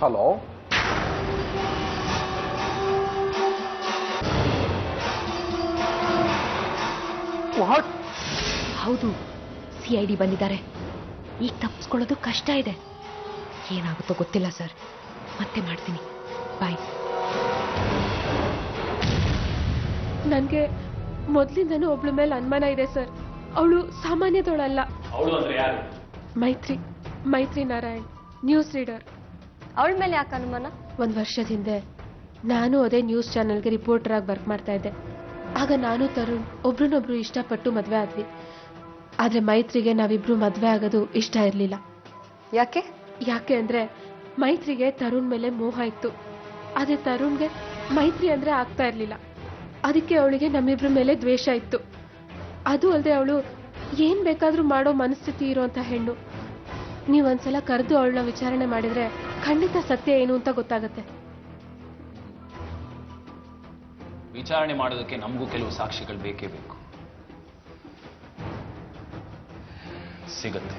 ಹಲೋ. ವಾಟ್?
ಹೌದು, CID ಬಂದಿದ್ದಾರೆ. ಈಗ ತಪ್ಪಿಸ್ಕೊಳ್ಳೋದು ಕಷ್ಟ ಇದೆ. ಏನಾಗುತ್ತೋ ಗೊತ್ತಿಲ್ಲ ಸರ್. ಮತ್ತೆ ಮಾಡ್ತೀನಿ. ಬಾಯ್.
ನನಗೆ ಮೊದಲಿಂದನೂ ಒಬ್ಳ ಮೇಲೆ ಅನುಮಾನ ಇದೆ ಸರ್. ಅವಳು ಸಾಮಾನ್ಯದವಳಲ್ಲ.
ಅವಳು ಅಂದ್ರೆ ಯಾರು?
ಮೈತ್ರಿ ನಾರಾಯಣ್, ನ್ಯೂಸ್ ರೀಡರ್.
ಅವಳ ಮೇಲೆ ಯಾಕೆ ಅನುಮಾನ?
1 ವರ್ಷದ ಹಿಂದೆ ನಾನು ಅದೇ ನ್ಯೂಸ್ ಚಾನೆಲ್ಗೆ ರಿಪೋರ್ಟರ್ ಆಗಿ ವರ್ಕ್ ಮಾಡ್ತಾ ಇದ್ದೆ. ಆಗ ನಾನು ತರುಣ್ ಒಬ್ರನ್ನೊಬ್ರು ಇಷ್ಟಪಟ್ಟು ಮದುವೆ ಆದ್ವಿ. ಆದ್ರೆ ಮೈತ್ರಿಗೆ ನಾವಿಬ್ರು ಮದುವೆ ಆಗೋದು ಇಷ್ಟ ಇರಲಿಲ್ಲ. ಯಾಕೆ ಅಂದ್ರೆ ಮೈತ್ರಿಗೆ ತರುಣ್ ಮೇಲೆ ಮೋಹ ಇತ್ತು. ಆದ್ರೆ ತರುಣ್ಗೆ ಮೈತ್ರಿ ಅಂದ್ರೆ ಆಗ್ತಾ ಇರ್ಲಿಲ್ಲ. ಅದಕ್ಕೆ ಅವಳಿಗೆ ನಮ್ಮಿಬ್ರ ಮೇಲೆ ದ್ವೇಷ ಇತ್ತು. ಅದು ಅಲ್ಲದೆ ಅವಳು ಏನ್ ಬೇಕಾದ್ರೂ ಮಾಡೋ ಮನಸ್ಥಿತಿ ಇರೋಂಥ ಹೆಣ್ಣು. ನೀವೊಂದ್ಸಲ ಕರೆದು ಅವಳನ್ನ ವಿಚಾರಣೆ ಮಾಡಿದ್ರೆ ಖಂಡಿತ ಸತ್ಯ ಏನು ಅಂತ ಗೊತ್ತಾಗತ್ತೆ.
ವಿಚಾರಣೆ ಮಾಡೋದಕ್ಕೆ ನಮಗೂ ಕೆಲವು ಸಾಕ್ಷಿಗಳು ಬೇಕೇ ಬೇಕು. ಸಿಗುತ್ತೆ,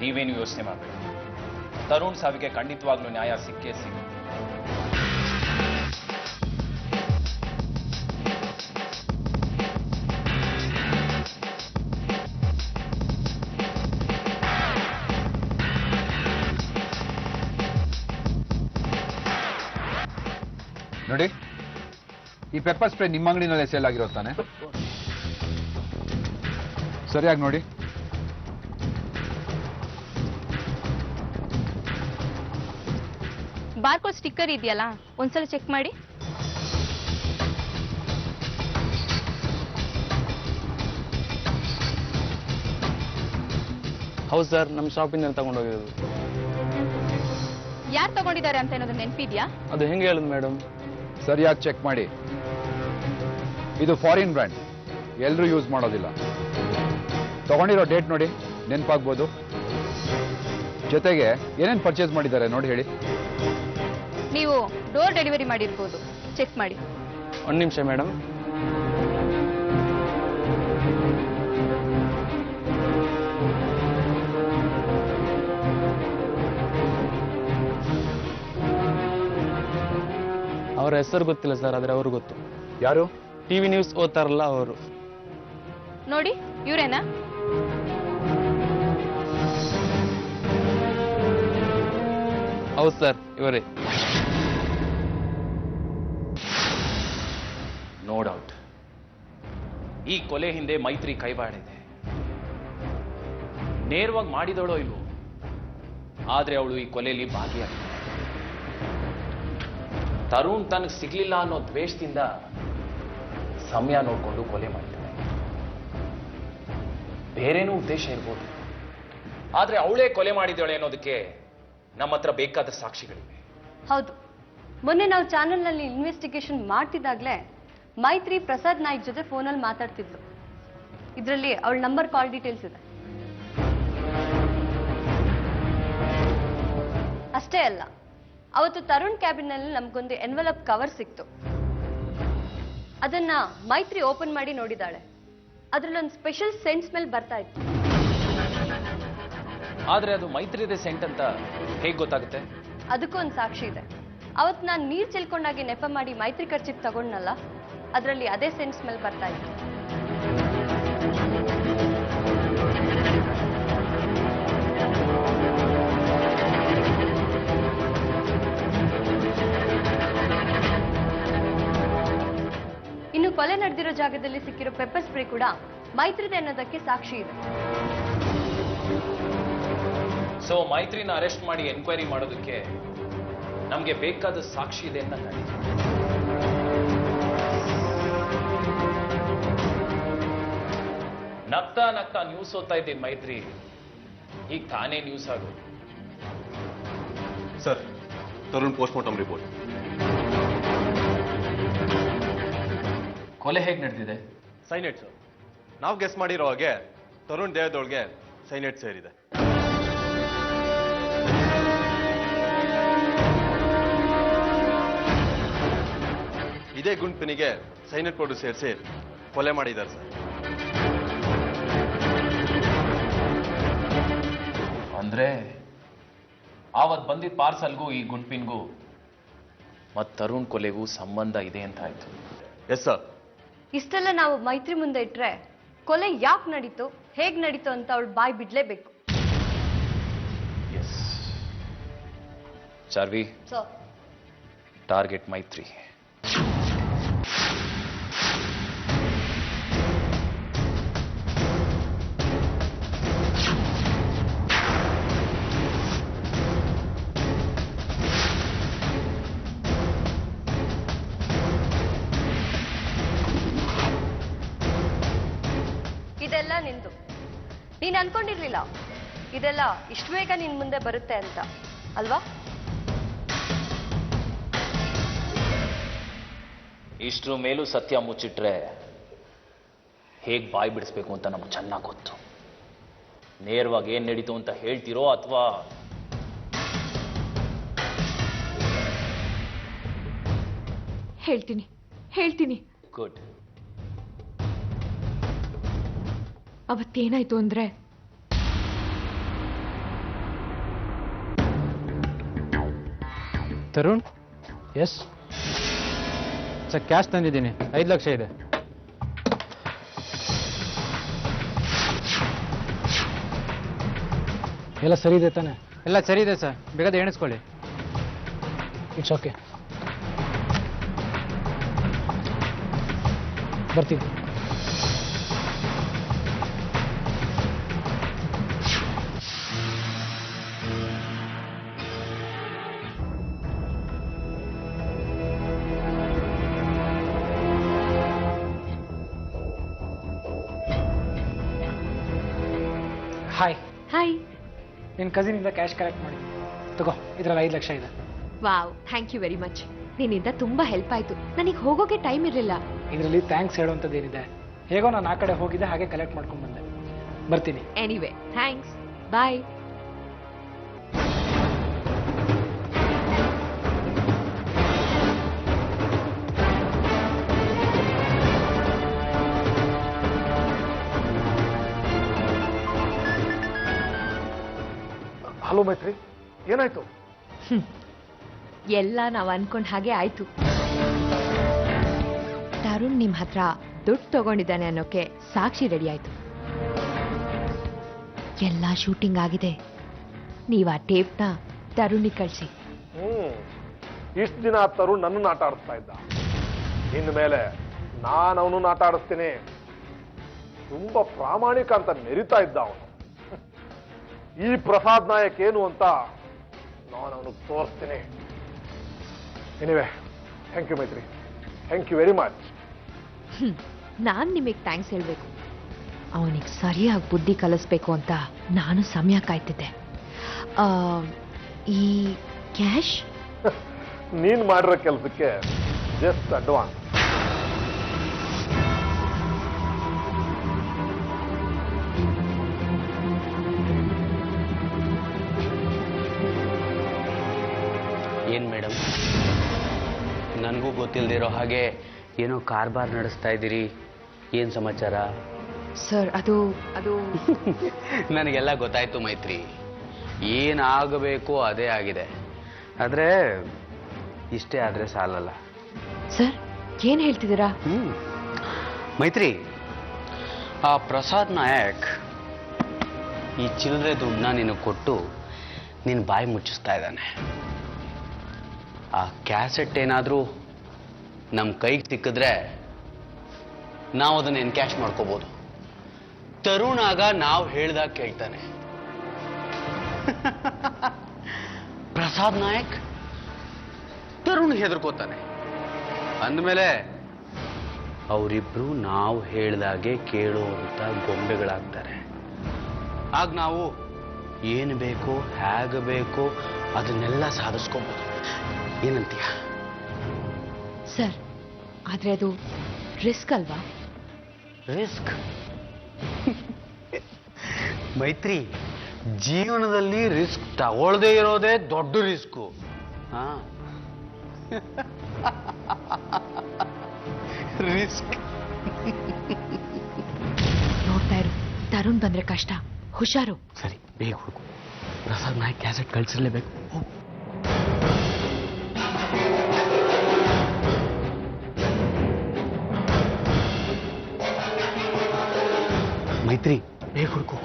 ನೀವೇನು ಯೋಚನೆ ಮಾಡಬೇಡಿ. ತರುಣ್ ಸಾವಿಗೆ ಖಂಡಿತವಾಗ್ಲೂ ನ್ಯಾಯ ಸಿಕ್ಕೇ ಸಿಗುತ್ತೆ.
ನೋಡಿ, ಈ ಪೆಪ್ಪರ್ ಸ್ಪ್ರೇ ನಿಮ್ಮ ಅಂಗಡಿನಲ್ಲೇ ಸೇಲ್ ಆಗಿರೋ ತಾನೆ? ಸರಿಯಾಗಿ ನೋಡಿ.
ಬಾರ್ಕೋಡ್ ಸ್ಟಿಕ್ಕರ್ ಇದೆಯಲ್ಲ, ಒಂದ್ಸಲ ಚೆಕ್ ಮಾಡಿ.
ಹೌದು ಸರ್, ನಮ್ಮ ಶಾಪಿಂದ ತಗೊಂಡೋಗಿರೋದು.
ಯಾರು ತಗೊಂಡಿದ್ದಾರೆ ಅಂತ ಏನಾದ್ರು ನೆನಪಿದ್ಯಾ?
ಅದು ಹೆಂಗೆ ಹೇಳುದು ಮೇಡಮ್?
ಸರಿಯಾಗಿ ಚೆಕ್ ಮಾಡಿ. ಇದು ಫಾರಿನ್ ಬ್ರ್ಯಾಂಡ್, ಎಲ್ಲರೂ ಯೂಸ್ ಮಾಡೋದಿಲ್ಲ. ತಗೊಂಡಿರೋ ಡೇಟ್ ನೋಡಿ, ನೆನಪಾಗ್ಬೋದು. ಜೊತೆಗೆ ಏನೇನು ಪರ್ಚೇಸ್ ಮಾಡಿದ್ದಾರೆ ನೋಡಿ ಹೇಳಿ.
ನೀವು ಡೋರ್ ಡೆಲಿವರಿ ಮಾಡಿರ್ಬೋದು, ಚೆಕ್ ಮಾಡಿ.
1 ನಿಮಿಷ ಮೇಡಮ್. ಅವರ ಹೆಸರು ಗೊತ್ತಿಲ್ಲ ಸರ್, ಆದ್ರೆ ಅವರು ಗೊತ್ತು.
ಯಾರು?
ಟಿವಿ ನ್ಯೂಸ್ ಓದ್ತಾರಲ್ಲ ಅವರು.
ನೋಡಿ, ಇವರೇನಾ?
ಹೌದು ಸರ್, ಇವರೇ.
ನೋ ಡೌಟ್, ಈ ಕೊಲೆ ಹಿಂದೆ ಮೈತ್ರಿ ಕೈವಾಡಿದೆ. ನೇರವಾಗಿ ಮಾಡಿದವಳೋ ಇಲ್ವೋ, ಆದ್ರೆ ಅವಳು ಈ ಕೊಲೆಯಲ್ಲಿ ಭಾಗಿಯಾಗಿದ್ದಾಳೆ. ತರುಣ್ ತನಗೆ ಸಿಗ್ಲಿಲ್ಲ ಅನ್ನೋ ದ್ವೇಷದಿಂದ ಸಮಯ ನೋಡಿಕೊಂಡು ಕೊಲೆ ಮಾಡಿದ್ದಾಳೆ. ಬೇರೇನೂ ಉದ್ದೇಶ ಇರ್ಬೋದು. ಆದ್ರೆ ಅವಳೇ ಕೊಲೆ ಮಾಡಿದ್ದಾಳೆ ಅನ್ನೋದಕ್ಕೆ ನಮ್ಮ ಹತ್ರ ಬೇಕಾದ ಸಾಕ್ಷಿಗಳಿವೆ.
ಹೌದು, ಮೊನ್ನೆ ನಾವು ಚಾನೆಲ್ನಲ್ಲಿ ಇನ್ವೆಸ್ಟಿಗೇಷನ್ ಮಾಡ್ತಿದ್ದಾಗಲೇ ಮೈತ್ರಿ ಪ್ರಸಾದ್ ನಾಯ್ಕ್ ಜೊತೆ ಫೋನಲ್ಲಿ ಮಾತಾಡ್ತಿದ್ಲು. ಇದರಲ್ಲಿ ಅವಳ ನಂಬರ್, ಕಾಲ್ ಡೀಟೇಲ್ಸ್ ಇದೆ. ಅಷ್ಟೇ ಅಲ್ಲ, ಅವತ್ತು ತರುಣ್ ಕ್ಯಾಬಿನಲ್ಲಿ ನಮಗೊಂದು ಎನ್ವೆಲಪ್ ಕವರ್ ಸಿಕ್ತು. ಅದನ್ನ ಮೈತ್ರಿ ಓಪನ್ ಮಾಡಿ ನೋಡಿದಾಳೆ. ಅದ್ರಲ್ಲೊಂದು ಸ್ಪೆಷಲ್ ಸೆಂಟ್ ಸ್ಮೆಲ್ ಬರ್ತಾ ಇತ್ತು.
ಆದ್ರೆ ಅದು ಮೈತ್ರಿದೆ ಸೆಂಟ್ ಅಂತ ಹೇಗೆ ಗೊತ್ತಾಗುತ್ತೆ?
ಅದಕ್ಕೊಂದು ಸಾಕ್ಷಿ ಇದೆ. ಅವತ್ತು ನಾನು ನೀರು ಚೆಲ್ಕೊಂಡಾಗಿ ನೆಪ ಮಾಡಿ ಮೈತ್ರಿ ಖರ್ಚಿಗೆ ತಗೊಂಡ್ನಲ್ಲ, ಅದರಲ್ಲಿ ಅದೇ ಸೆಂಟ್ ಸ್ಮೆಲ್ ಬರ್ತಾ ಇತ್ತು. ಇನ್ನು ಕೊಲೆ ನಡೆದಿರೋ ಜಾಗದಲ್ಲಿ ಸಿಕ್ಕಿರೋ ಪೆಪ್ಪರ್ ಸ್ಪ್ರೇ ಕೂಡ ಮೈತ್ರಿದೆ ಅನ್ನೋದಕ್ಕೆ ಸಾಕ್ಷಿ ಇದೆ.
ಸೊ ಮೈತ್ರಿನ ಅರೆಸ್ಟ್ ಮಾಡಿ ಎನ್ಕ್ವೈರಿ ಮಾಡೋದಕ್ಕೆ ನಮ್ಗೆ ಬೇಕಾದ ಸಾಕ್ಷಿ ಇದೆ ಅಂತ ನಡೀತು. ನಗ್ತಾ ನಗ್ತಾ ನ್ಯೂಸ್ ಓದ್ತಾ ಇದ್ದೀನಿ ಮೈತ್ರಿ, ಈಗ ತಾನೇ ನ್ಯೂಸ್ ಆಗೋದು.
Sir, Tarun post-mortem report.
ಕೊಲೆ ಹೇಗೆ ನಡೆದಿದೆ?
ಸೈನೆಟ್ ಸರ್. ನಾವು ಗೆಸ್ ಮಾಡಿರೋ ಹಾಗೆ ತರುಣ್ ದೇಹದೊಳಗೆ ಸೈನೆಟ್ ಸೇರಿದೆ. ಇದೇ ಗುಂಪಿನಿಗೆ ಸೈನೆಟ್ ಪೌಡರ್ ಸೇರಿಸಿ ಕೊಲೆ ಮಾಡಿದ್ದಾರೆ ಸರ್.
ಅಂದ್ರೆ ಆವತ್ ಬಂದಿದ್ದ ಪಾರ್ಸಲ್ಗೂ ಈ ಗುಂಪಿನ್ಗೂ ಮತ್ ತರುಣ್ ಕೊಲೆಗೂ ಸಂಬಂಧ ಇದೆ ಅಂತ ಆಯ್ತು.
Yes sir.
ಇಷ್ಟೆಲ್ಲ ನಾವು ಮೈತ್ರಿ ಮುಂದೆ ಇಟ್ರೆ ಕೊಲೆ ಯಾಕೆ ನಡೀತು, ಹೇಗ್ ನಡೀತು ಅಂತ ಅವಳು ಬಾಯ್ ಬಿಡ್ಲೇಬೇಕು.
ಎಸ್ ಚಾರ್ವಿ, ಟಾರ್ಗೆಟ್ ಮೈತ್ರಿ.
ಇದೆಲ್ಲ ನಿಂದು. ನೀನ್ ಅನ್ಕೊಂಡಿರ್ಲಿಲ್ಲ ಇದೆಲ್ಲ ಇಷ್ಟು ಬೇಗ ನಿನ್ ಮುಂದೆ ಬರುತ್ತೆ ಅಂತ, ಅಲ್ವಾ?
ಇಷ್ಟ್ರ ಮೇಲೂ ಸತ್ಯ ಮುಚ್ಚಿಟ್ರೆ ಹೇಗ್ ಬಾಯಿ ಬಿಡಿಸ್ಬೇಕು ಅಂತ ನಮ್ಗೆ ಚೆನ್ನಾಗಿ ಗೊತ್ತು. ನೇರವಾಗಿ ಏನ್ ನಡೀತು ಅಂತ ಹೇಳ್ತಿರೋ ಅಥವಾ
ಹೇಳ್ತೀನಿ.
ಗುಡ್.
ಅವತ್ತೇನಾಯ್ತು ಅಂದ್ರೆ,
ತರುಣ್, ಎಸ್ ಸರ್, ಕ್ಯಾಶ್ ತಂದಿದ್ದೀನಿ, 5 ಲಕ್ಷ ಇದೆ. ಎಲ್ಲ ಸರಿ ಇದೆ ತಾನೆ? ಎಲ್ಲ ಸರಿ ಇದೆ ಸರ್, ಬೇಗದ ಎಣಿಸ್ಕೊಳ್ಳಿ. ಇಟ್ಸ್ ಓಕೆ, ಬರ್ತೀನಿ. ಹಾಯ್, ನಿನ್ನ ಕಸಿನಿಂದ ಕ್ಯಾಶ್ ಕಲೆಕ್ಟ್ ಮಾಡಿದ್ದೀನಿ. ತಗೋ, ಇದರಲ್ಲಿ 5 ಲಕ್ಷ ಇದೆ.
Wow, thank you very much. ನಿನ್ನಿಂದ ತುಂಬಾ ಹೆಲ್ಪ್ ಆಯ್ತು. ನನಗೆ ಹೋಗೋಕೆ ಟೈಮ್ ಇರಲಿಲ್ಲ.
ಇದರಲ್ಲಿ ಥ್ಯಾಂಕ್ಸ್ ಹೇಳುವಂಥದ್ದು ಏನಿದೆ? ಹೇಗೋ ನಾನು ಆ ಕಡೆ ಹೋಗಿದ್ದೆ, ಹಾಗೆ ಕಲೆಕ್ಟ್ ಮಾಡ್ಕೊಂಡು ಬಂದೆ. ಬರ್ತೀನಿ.
ಎನಿವೆ, ಥ್ಯಾಂಕ್ಸ್, ಬಾಯ್.
ಹಲೋ ಮೈತ್ರಿ, ಏನಾಯ್ತು?
ಎಲ್ಲ ನಾವು ಅನ್ಕೊಂಡ್ ಹಾಗೆ ಆಯ್ತು. ತರುಣ್ ನಿಮ್ ಹತ್ರ ದುಡ್ಡು ತಗೊಂಡಿದ್ದಾನೆ ಅನ್ನೋಕೆ ಸಾಕ್ಷಿ ರೆಡಿ ಆಯ್ತು. ಎಲ್ಲ ಶೂಟಿಂಗ್ ಆಗಿದೆ. ನೀವ್ ಆ ಟೇಪ್ನ ತರುಣಿಗೆ ಕಳಿಸಿ.
ಇಷ್ಟು ದಿನ ತರುಣ್ ನನ್ನನ್ನು ಆಟ ಆಡಿಸ್ತಾ ಇದ್ದ. ಇನ್ನು ಮೇಲೆ ನಾನು ಅವನನ್ನು ಆಟ ಆಡಿಸ್ತೀನಿ. ತುಂಬಾ ಪ್ರಾಮಾಣಿಕ ಅಂತ ಮೆರಿತಾ ಇದ್ದ ಅವನು. ಈ ಪ್ರಸಾದ್ ನಾಯಕ್ ಏನು ಅಂತ ನಾನು ಅವನಿಗೆ ತೋರಿಸ್ತೀನಿ. ಎನಿವೆ, ಥ್ಯಾಂಕ್ ಯು ಮೈತ್ರಿ, ಥ್ಯಾಂಕ್ ಯು ವೆರಿ ಮಚ್.
ನಾನ್ ನಿಮಗೆ ಥ್ಯಾಂಕ್ಸ್ ಹೇಳ್ಬೇಕು. ಅವನಿಗೆ ಸರಿಯಾಗಿ ಬುದ್ಧಿ ಕಲಿಸ್ಬೇಕು ಅಂತ ನಾನು ಸಮಯ ಕಾಯ್ತಿದ್ದೆ. ಈ ಕ್ಯಾಶ್
ನೀನ್ ಮಾಡಿರೋ ಕೆಲಸಕ್ಕೆ ಜಸ್ಟ್ ಅಡ್ವಾನ್ಸ್.
ಏನ್ ಮೇಡಮ್, ನನಗೂ ಗೊತ್ತಿಲ್ಲದಿರೋ ಹಾಗೆ ಏನೋ ಕಾರ್ಬಾರ್ ನಡೆಸ್ತಾ ಇದ್ದೀರಿ, ಏನ್ ಸಮಾಚಾರ?
ಸರ್ ಅದು
ನನಗೆಲ್ಲ ಗೊತ್ತಾಯ್ತು ಮೈತ್ರಿ, ಏನಾಗಬೇಕು ಅದೇ ಆಗಿದೆ. ಆದ್ರೆ ಇಷ್ಟೇ ಆದ್ರೆ ಸಾಲಲ್ಲ.
ಸರ್ ಏನ್ ಹೇಳ್ತಿದ್ದೀರಾ?
ಮೈತ್ರಿ, ಆ ಪ್ರಸಾದ್ ನಾಯಕ್ ಈ ಚಿಲ್ಲರೆ ದುಡ್ಡನ್ನ ನಿನಗೆ ಕೊಟ್ಟು ನಿನ್ನ ಬಾಯಿ ಮುಚ್ಚಿಸ್ತಾ ಇದ್ದಾನೆ. ಆ ಕ್ಯಾಸೆಟ್ ಏನಾದರೂ ನಮ್ಮ ಕೈಗೆ ಸಿಕ್ಕಿದ್ರೆ ನಾವು ಅದನ್ನ ಎನ್ಕ್ಯಾಶ್ ಮಾಡ್ಕೋಬಹುದು. ತರುಣ್ ಆಗ ನಾವು ಹೇಳ್ದಾಗ ಕೇಳ್ತಾನೆ. ಪ್ರಸಾದ್ ನಾಯಕ್ ತರುಣ್ ಹೆದರ್ಕೋತಾನೆ. ಅಂದಮೇಲೆ ಅವರಿಬ್ರು ನಾವು ಹೇಳ್ದಾಗೆ ಕೇಳುವಂತ ಗೊಂಬೆಗಳಾಗ್ತಾರೆ. ಆಗ ನಾವು ಏನು ಬೇಕೋ ಹೇಗೆ ಬೇಕೋ ಅದನ್ನೆಲ್ಲ ಸಾಧಿಸ್ಕೋಬಹುದು. ಏನಂತೀಯ?
ಸರ್ ಆದ್ರೆ ಅದು ರಿಸ್ಕ್ ಅಲ್ವಾ?
ರಿಸ್ಕ್ ಮೈತ್ರಿ, ಜೀವನದಲ್ಲಿ ರಿಸ್ಕ್ ತಗೊಳ್ಳದೆ ಇರೋದೇ ದೊಡ್ಡ ರಿಸ್ಕು. ರಿಸ್ಕ್
ನೋಡ್ತಾ ಇರು, ತರುಣ್ ಬಂದ್ರೆ ಕಷ್ಟ, ಹುಷಾರು.
ಸರಿ, ಬೇಗ ಹುಡುಕು. ಪ್ರಸಾದ್ ನಾಯಕ್ ಕ್ಯಾಸೆಟ್ ಕಳ್ಸಿರ್ಲೇಬೇಕು. ಮೈತ್ರಿ, ಬೇಗ ಹುಡುಕು.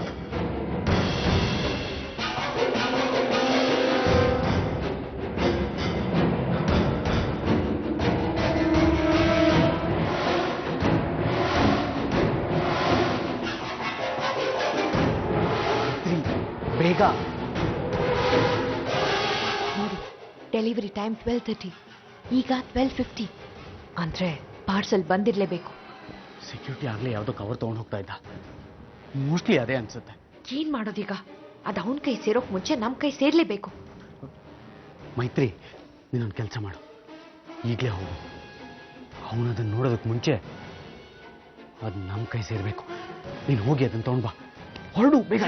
ಬೇಗ
ನೋಡಿ, ಡೆಲಿವರಿ ಟೈಮ್ 12:30, ಈಗ 12:50 ಅಂದ್ರೆ ಪಾರ್ಸಲ್ ಬಂದಿರ್ಲೇಬೇಕು.
ಸೆಕ್ಯೂರಿಟಿ ಆಗ್ಲೇ ಯಾವ್ದೋ ಕವರ್ ತಗೊಂಡು ಹೋಗ್ತಾ ಇದ್ದ. ಮೋಸ್ಟ್ಲಿ ಅದೇ ಅನ್ಸುತ್ತೆ.
ಏನ್ ಮಾಡೋದೀಗ? ಅದು ಅವನ ಕೈ ಸೇರೋಕ್ ಮುಂಚೆ ನಮ್ ಕೈ ಸೇರ್ಲೇಬೇಕು.
ಮೈತ್ರಿ, ನೀನೊಂದು ಕೆಲಸ ಮಾಡು, ಈಗಲೇ ಹೋಗು. ಅವನದನ್ನು ನೋಡೋದಕ್ಕೆ ಮುಂಚೆ ಅದು ನಮ್ಮ ಕೈ ಸೇರಬೇಕು. ನೀನು ಹೋಗಿ ಅದನ್ನು ತಗೊಂಡು ಬಾ. ಹೊರಡು ಬೇಗ.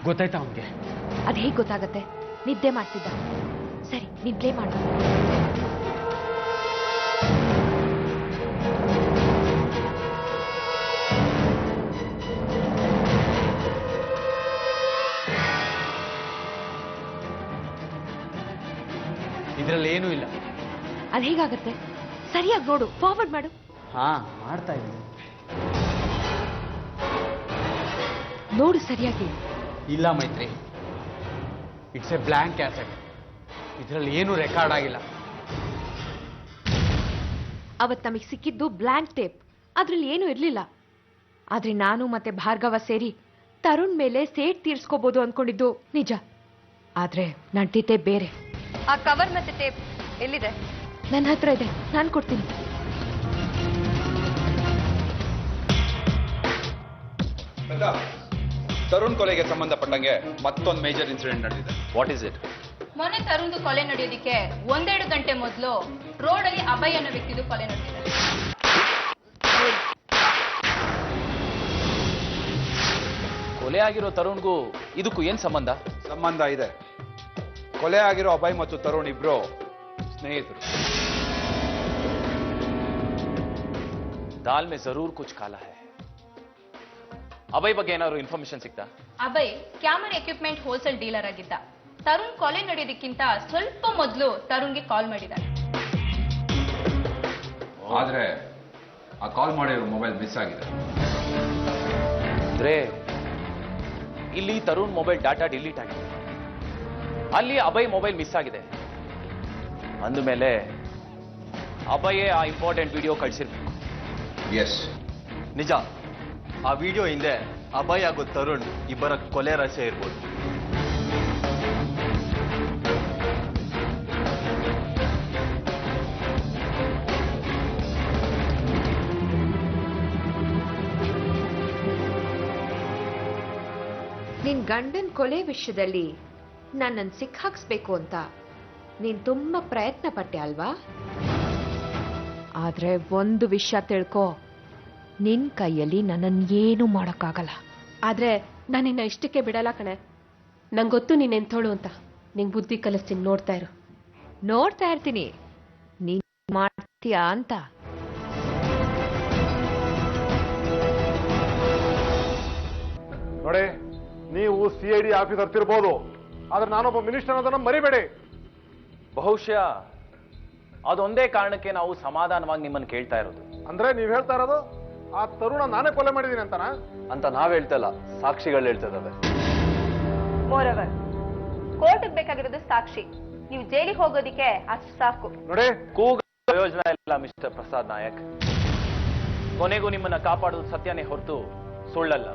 ಗೊತ್ತಾಯ್ತಾ ಅವನಿಗೆ?
ಅದ್ ಹೇಗ್ ಗೊತ್ತಾಗತ್ತೆ? ನಿದ್ದೆ ಮಾಡ್ತಿದ್ದ. ಸರಿ, ನೀನ್ ಪ್ಲೇ ಮಾಡು.
ಇದರಲ್ಲಿ ಏನೂ ಇಲ್ಲ.
ಅದ್ ಹೇಗಾಗತ್ತೆ? ಸರಿಯಾಗಿ ನೋಡು, ಫಾರ್ವರ್ಡ್ ಮಾಡು.
ಹಾ, ಮಾಡ್ತಾ ಇದ್ದೀನಿ.
ನೋಡು ಸರಿಯಾಗಿ.
ಇಲ್ಲ ಮೈತ್ರಿ, ಇಟ್ಸ್ ಎ ಬ್ಲ್ಯಾಂಕ್ ಕ್ಯಾಸೆಟ್. ಇದರಲ್ಲಿ ಏನೂ ರೆಕಾರ್ಡ್ ಆಗಿಲ್ಲ.
ಅವತ್ ನಮಗೆ ಸಿಕ್ಕಿದ್ದು ಬ್ಲ್ಯಾಂಕ್ ಟೇಪ್, ಅದ್ರಲ್ಲಿ ಏನೂ ಇರ್ಲಿಲ್ಲ. ಆದ್ರೆ ನಾನು ಮತ್ತೆ ಭಾರ್ಗವ ಸೇರಿ ತರುಣ್ ಮೇಲೆ ಸೇಟ್ ತೀರ್ಸ್ಕೋಬಹುದು ಅನ್ಕೊಂಡಿದ್ದು ನಿಜ. ಆದ್ರೆ ನಡ್ದಿದ್ದೆ ಬೇರೆ.
ಆ ಕವರ್ ಮತ್ತೆ ಟೇಪ್ ಎಲ್ಲಿದೆ?
ನನ್ನ ಹತ್ರ ಇದೆ, ನಾನು ಕೊಡ್ತೀನಿ.
ತರುಣ್ ಕೊಲೆಗೆ ಸಂಬಂಧಪಟ್ಟಂಗೆ ಮತ್ತೊಂದು ಮೇಜರ್ ಇನ್ಸಿಡೆಂಟ್ ನಡೆದಿದೆ.
What is it?
ಮೊನ್ನೆ ತರುಣ್ದು ಕೊಲೆ ನಡೆಯೋದಿಕ್ಕೆ 1-2 ಗಂಟೆ ಮೊದಲು ರೋಡಲ್ಲಿ ಅಭಯ್ ಅನ್ನೋ ವ್ಯಕ್ತಿದು ಕೊಲೆ ನಡೆದಿದೆ.
ಕೊಲೆ ಆಗಿರೋ ತರುಣ್ಗೂ ಇದಕ್ಕೂ ಏನ್ ಸಂಬಂಧ?
ಸಂಬಂಧ ಇದೆ. ಕೊಲೆ ಆಗಿರೋ ಅಭಯ್ ಮತ್ತು ತರುಣ್ ಇಬ್ರು ಸ್ನೇಹಿತರು.
ದಾಲ್ ಮೇ ಜರೂರ್ ಕುಚ್ ಕಾಲಾ ಹೈ. ಅಭಯ್ ಬಗ್ಗೆ ಏನಾದ್ರು ಇನ್ಫಾರ್ಮೇಶನ್ ಸಿಗ್ತಾ?
Abhay camera equipment wholesale dealer ಆಗಿದ್ದ. ತರುಣ್ ಕೊಲೆ ನಡೆಯೋದಕ್ಕಿಂತ ಸ್ವಲ್ಪ ಮೊದಲು ತರುಣ್ಗೆ ಕಾಲ್ ಮಾಡಿದ್ದಾರೆ.
ಆದ್ರೆ ಆ ಕಾಲ್ ಮಾಡಿರೋ ಮೊಬೈಲ್ ಮಿಸ್ ಆಗಿದೆ.
ಅಂದ್ರೆ ಇಲ್ಲಿ ತರುಣ್ ಮೊಬೈಲ್ ಡಾಟಾ ಡಿಲೀಟ್ ಆಗಿದೆ, ಅಲ್ಲಿ ಅಭಯ್ ಮೊಬೈಲ್ ಮಿಸ್ ಆಗಿದೆ. ಅಂದಮೇಲೆ ಅಭಯೇ ಆ ಇಂಪಾರ್ಟೆಂಟ್ ವಿಡಿಯೋ ಕಳಿಸಿರ್ಬೇಕು.
ಎಸ್,
ನಿಜ. ಆ ವಿಡಿಯೋ ಹಿಂದೆ ಅಭಯ್ ಹಾಗೂ ತರುಣ್ ಇಬ್ಬರ ಕೊಲೆ ರಹಸ್ಯ ಇರ್ಬೋದು.
ನಿನ್ ಗಂಡನ್ ಕೊಲೆ ವಿಷಯದಲ್ಲಿ ನನ್ನನ್ನು ಸಿಕ್ಕಾಕ್ಸ್ಬೇಕು ಅಂತ ನೀನ್ ತುಂಬಾ ಪ್ರಯತ್ನ ಪಟ್ಟೆ ಅಲ್ವಾ? ಆದ್ರೆ ಒಂದು ವಿಷಯ ತಿಳ್ಕೊ, ನಿನ್ ಕೈಯಲ್ಲಿ ನನ್ನನ್ನು ಏನೂ ಮಾಡೋಕ್ಕಾಗಲ್ಲ.
ಆದ್ರೆ ನಾನು ನಿನ್ನ ಇಷ್ಟಕ್ಕೆ ಬಿಡಲ್ಲ ಕಣೆ. ನಂಗೆ ಗೊತ್ತು ನೀನ್ ಎಂಥೋಳು ಅಂತ. ನಿಂಗೆ ಬುದ್ಧಿ ಕಲಿಸ್ತೀನಿ, ನೋಡ್ತಾ ಇರು.
ನೋಡ್ತಾ ಇರ್ತೀನಿ ನೀನ್ ಮಾಡ್ತೀಯಾ ಅಂತ.
ನೋಡಿ, ನೀವು CID ಆಫೀಸ್ ಹತ್ತಿರ್ಬೋದು, ಆದ್ರೆ ನಾನೊಬ್ಬ ಮಿನಿಸ್ಟರ್ ಅನ್ನೋದನ್ನ ಮರಿಬೇಡಿ.
ಬಹುಶಃ ಅದೊಂದೇ ಕಾರಣಕ್ಕೆ ನಾವು ಸಮಾಧಾನವಾಗಿ ನಿಮ್ಮನ್ನು ಕೇಳ್ತಾ ಇರೋದು.
ಅಂದ್ರೆ ನೀವ್ ಹೇಳ್ತಾ ಇರೋದು ಆ ತರುಣ ನಾನೇ ಕೊಲೆ ಮಾಡಿದೀನಿ ಅಂತನಾ?
ಅಂತ ನಾವ್ ಹೇಳ್ತಾ ಇಲ್ಲ, ಸಾಕ್ಷಿಗಳು ಹೇಳ್ತಾ ಇದಾವೆ.
ಮೋರವರ್, ಕೋರ್ಟ್ಗೆ ಬೇಕಾಗಿರೋದು ಸಾಕ್ಷಿ. ನೀವು ಜೈಲಿಗೆ ಹೋಗೋದಿಕ್ಕೆ ಅಷ್ಟು ಸಾಕು.
ನೋಡಿ,
ಕೂಗ ಪ್ರಯೋಜನ ಇಲ್ಲ ಮಿಸ್ಟರ್ ಪ್ರಸಾದ್ ನಾಯಕ್. ಕೊನೆಗೂ ನಿಮ್ಮನ್ನ ಕಾಪಾಡೋದು ಸತ್ಯನೇ ಹೊರತು ಸುಳ್ಳಲ್ಲ.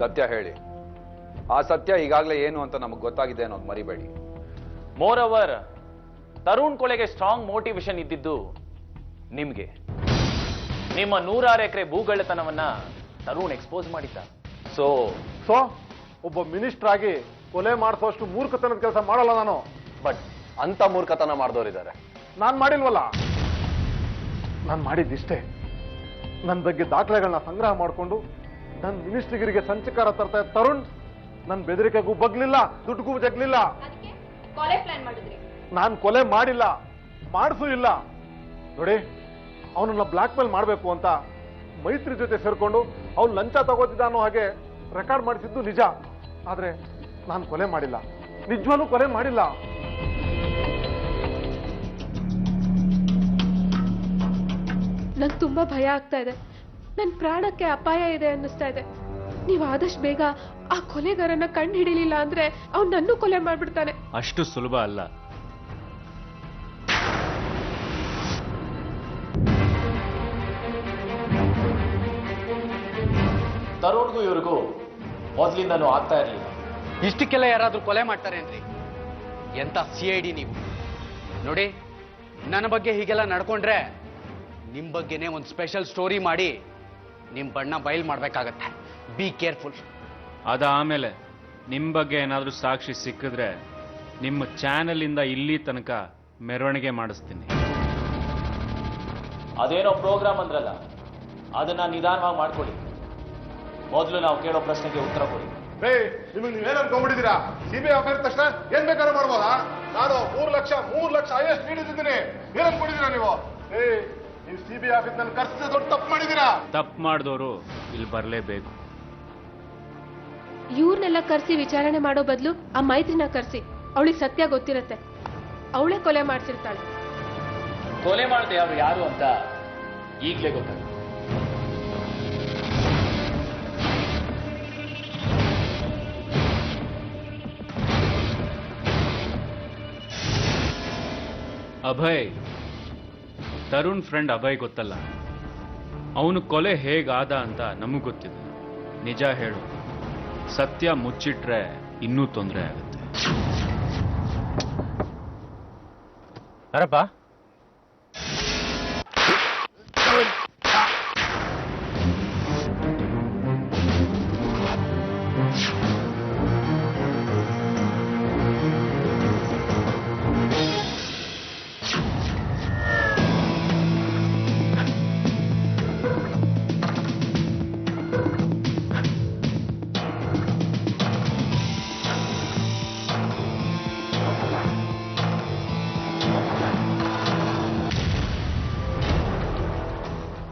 ಸತ್ಯ ಹೇಳಿ. ಆ ಸತ್ಯ ಈಗಾಗಲೇ ಏನು ಅಂತ ನಮಗೆ ಗೊತ್ತಾಗಿದೆ ಅನ್ನೋದು ಮರಿಬೇಡಿ.
ಮೋರ್ ಓವರ್, ತರುಣ್ ಕೊಲೆಗೆ ಸ್ಟ್ರಾಂಗ್ ಮೋಟಿವೇಶನ್ ಇದ್ದಿದ್ದು ನಿಮ್ಗೆ. ನಿಮ್ಮ 106 ಎಕರೆ ಭೂಗಳ್ಳತನವನ್ನ ತರುಣ್ ಎಕ್ಸ್ಪೋಸ್ ಮಾಡಿದ್ದ.
ಸೊ ಒಬ್ಬ ಮಿನಿಸ್ಟರ್ ಆಗಿ ಕೊಲೆ ಮಾಡಿಸೋಷ್ಟು ಮೂರ್ಖತನದ ಕೆಲಸ ಮಾಡಲ್ಲ ನಾನು.
ಬಟ್ ಅಂತ ಮೂರ್ಖತನ ಮಾಡಿದವರಿದ್ದಾರೆ.
ನಾನ್ ಮಾಡಿಲ್ವಲ್ಲ. ನಾನ್ ಮಾಡಿದ್ದಿಷ್ಟೇ, ನನ್ನ ಬಗ್ಗೆ ದಾಖಲೆಗಳನ್ನ ಸಂಗ್ರಹ ಮಾಡಿಕೊಂಡು ನನ್ನ ಮಿನಿಸ್ಟ್ರಿಗಿರಿಗೆ ಸಂಚಕಾರ ತರ್ತಾ ಇದ್ದ ತರುಣ್ ನನ್ನ ಬೆದರಿಕೆಗೂ ಬಗ್ಲಿಲ್ಲ, ದುಡ್ಡುಗೂ ಜಗ್ಲಿಲ್ಲ.
ಕೊಲೆ ಪ್ಲಾನ್ ಮಾಡಿದ್ರಿ.
ನಾನ್ ಕೊಲೆ ಮಾಡಿಲ್ಲ, ಮಾಡಿಸೂ ಇಲ್ಲ. ನೋಡಿ, ಅವನನ್ನ ಬ್ಲಾಕ್ ಮೇಲ್ ಮಾಡಬೇಕು ಅಂತ ಮೈತ್ರಿ ಜೊತೆ ಸೇರ್ಕೊಂಡು ಅವ್ನು ಲಂಚ ತಗೋತಿದ್ದ ಅನ್ನೋ ಹಾಗೆ ರೆಕಾರ್ಡ್ ಮಾಡಿಸಿದ್ದು ನಿಜ. ಆದ್ರೆ ನಾನು ಕೊಲೆ ಮಾಡಿಲ್ಲ, ನಿಜವಾಗ್ಲೂ ಕೊಲೆ ಮಾಡಿಲ್ಲ.
ನಂಗೆ ತುಂಬಾ ಭಯ ಆಗ್ತಾ ಇದೆ. ನನ್ನ ಪ್ರಾಣಕ್ಕೆ ಅಪಾಯ ಇದೆ ಅನ್ನಿಸ್ತಾ ಇದೆ. ನೀವು ಆದಷ್ಟು ಬೇಗ ಆ ಕೊಲೆಗಾರನ ಕಂಡು ಹಿಡಿಲಿಲ್ಲ ಅಂದ್ರೆ ಅವ್ನು ನನ್ನೂ ಕೊಲೆ ಮಾಡ್ಬಿಡ್ತಾನೆ.
ಅಷ್ಟು ಸುಲಭ ಅಲ್ಲ.
ತರುಣ್ಗೂ ಇವ್ರಿಗೂ ಮೊದಲಿಂದನೂ ಆಗ್ತಾ ಇರಲಿಲ್ಲ.
ಇಷ್ಟಕ್ಕೆಲ್ಲ ಯಾರಾದ್ರೂ ಕೊಲೆ ಮಾಡ್ತಾರೇನ್ರಿ? ಎಂತ CID ನೀವು? ನೋಡಿ, ನನ್ನ ಬಗ್ಗೆ ಹೀಗೆಲ್ಲ ನಡ್ಕೊಂಡ್ರೆ ನಿಮ್ ಬಗ್ಗೆನೇ ಒಂದು ಸ್ಪೆಷಲ್ ಸ್ಟೋರಿ ಮಾಡಿ ನಿಮ್ ಬಣ್ಣ ಬಯಲ್ ಮಾಡ್ಬೇಕಾಗತ್ತೆ. Be careful.
ಅದಾಮೇಲೆ ನಿಮ್ಮ ಬಗ್ಗೆ ಏನಾದರೂ ಸಾಕ್ಷಿ ಸಿಕ್ಕಿದ್ರೆ ನಿಮ್ಮ ಚಾನೆಲ್ ಇಂದ ಇಲ್ಲಿ ತನಕ ಮೆರವಣಿಗೆ ಮಾಡಿಸ್ತೀನಿ.
ಅದೇನೋ ಪ್ರೋಗ್ರಾಮ್ ಅಂದ್ರಲ್ಲ, ಅದನ್ನ ನಿಧಾನವಾಗಿ ಮಾಡ್ಕೊಳ್ಳಿ. ಮೊದಲು ನಾವು ಕೇಳೋ ಪ್ರಶ್ನೆಗೆ ಉತ್ತರ ಕೊಡಿ.
ನಿಮಗೆ ನೀವೇನ್ ಅನ್ಕೊಂಡ್ಬಿಟ್ಟಿದ್ದೀರಾ? CBI ಆಫೀಸ್ ತಕ್ಷಣ ಏನ್ ಬೇಕಾದ್ರೂ ಮಾಡ್ಬೋದಾ? ನಾನು 3 ಲಕ್ಷ ಹೈಯೆಸ್ಟ್ ನೀಡಿದ್ದೀನಿ. ಏನ್ ಅನ್ಕೊಂಡಿದ್ದೀರಾ ನೀವು? ನೀವು CBI ಆಫೀಸ್ ನಲ್ಲಿ ಕರ್ಸಿದ ದೊಡ್ಡ ತಪ್ಪು ಮಾಡಿದ್ದೀರಾ.
ತಪ್ಪು ಮಾಡಿದವರು ಇಲ್ಲಿ ಬರಲೇಬೇಕು.
ಇವ್ರನ್ನೆಲ್ಲ ಕರ್ಸಿ ವಿಚಾರಣೆ ಮಾಡೋ ಬದಲು ಆ ಮೈತ್ರಿನ ಕರ್ಸಿ. ಅವಳಿಗೆ ಸತ್ಯ ಗೊತ್ತಿರತ್ತೆ. ಅವಳೇ ಕೊಲೆ ಮಾಡ್ಸಿರ್ತಾಳೆ.
ಕೊಲೆ ಮಾಡದೆ ಅವರು ಯಾರು ಅಂತ ಈಗಲೇ ಗೊತ್ತಾಗುತ್ತೆ.
ಅಭಯ್, ತರುಣ್ ಫ್ರೆಂಡ್ ಅಭಯ್ ಗೊತ್ತಲ್ಲ, ಅವನು ಕೊಲೆ ಹೇಗಾದ ಅಂತ ನಮಗ್ ಗೊತ್ತಿದೆ. ನಿಜ ಹೇಳು, ಸತ್ಯ ಮುಚ್ಚಿಟ್ರೆ ಇನ್ನೂ ತೊಂದರೆ ಆಗುತ್ತೆ.
ಅರಪ್ಪ,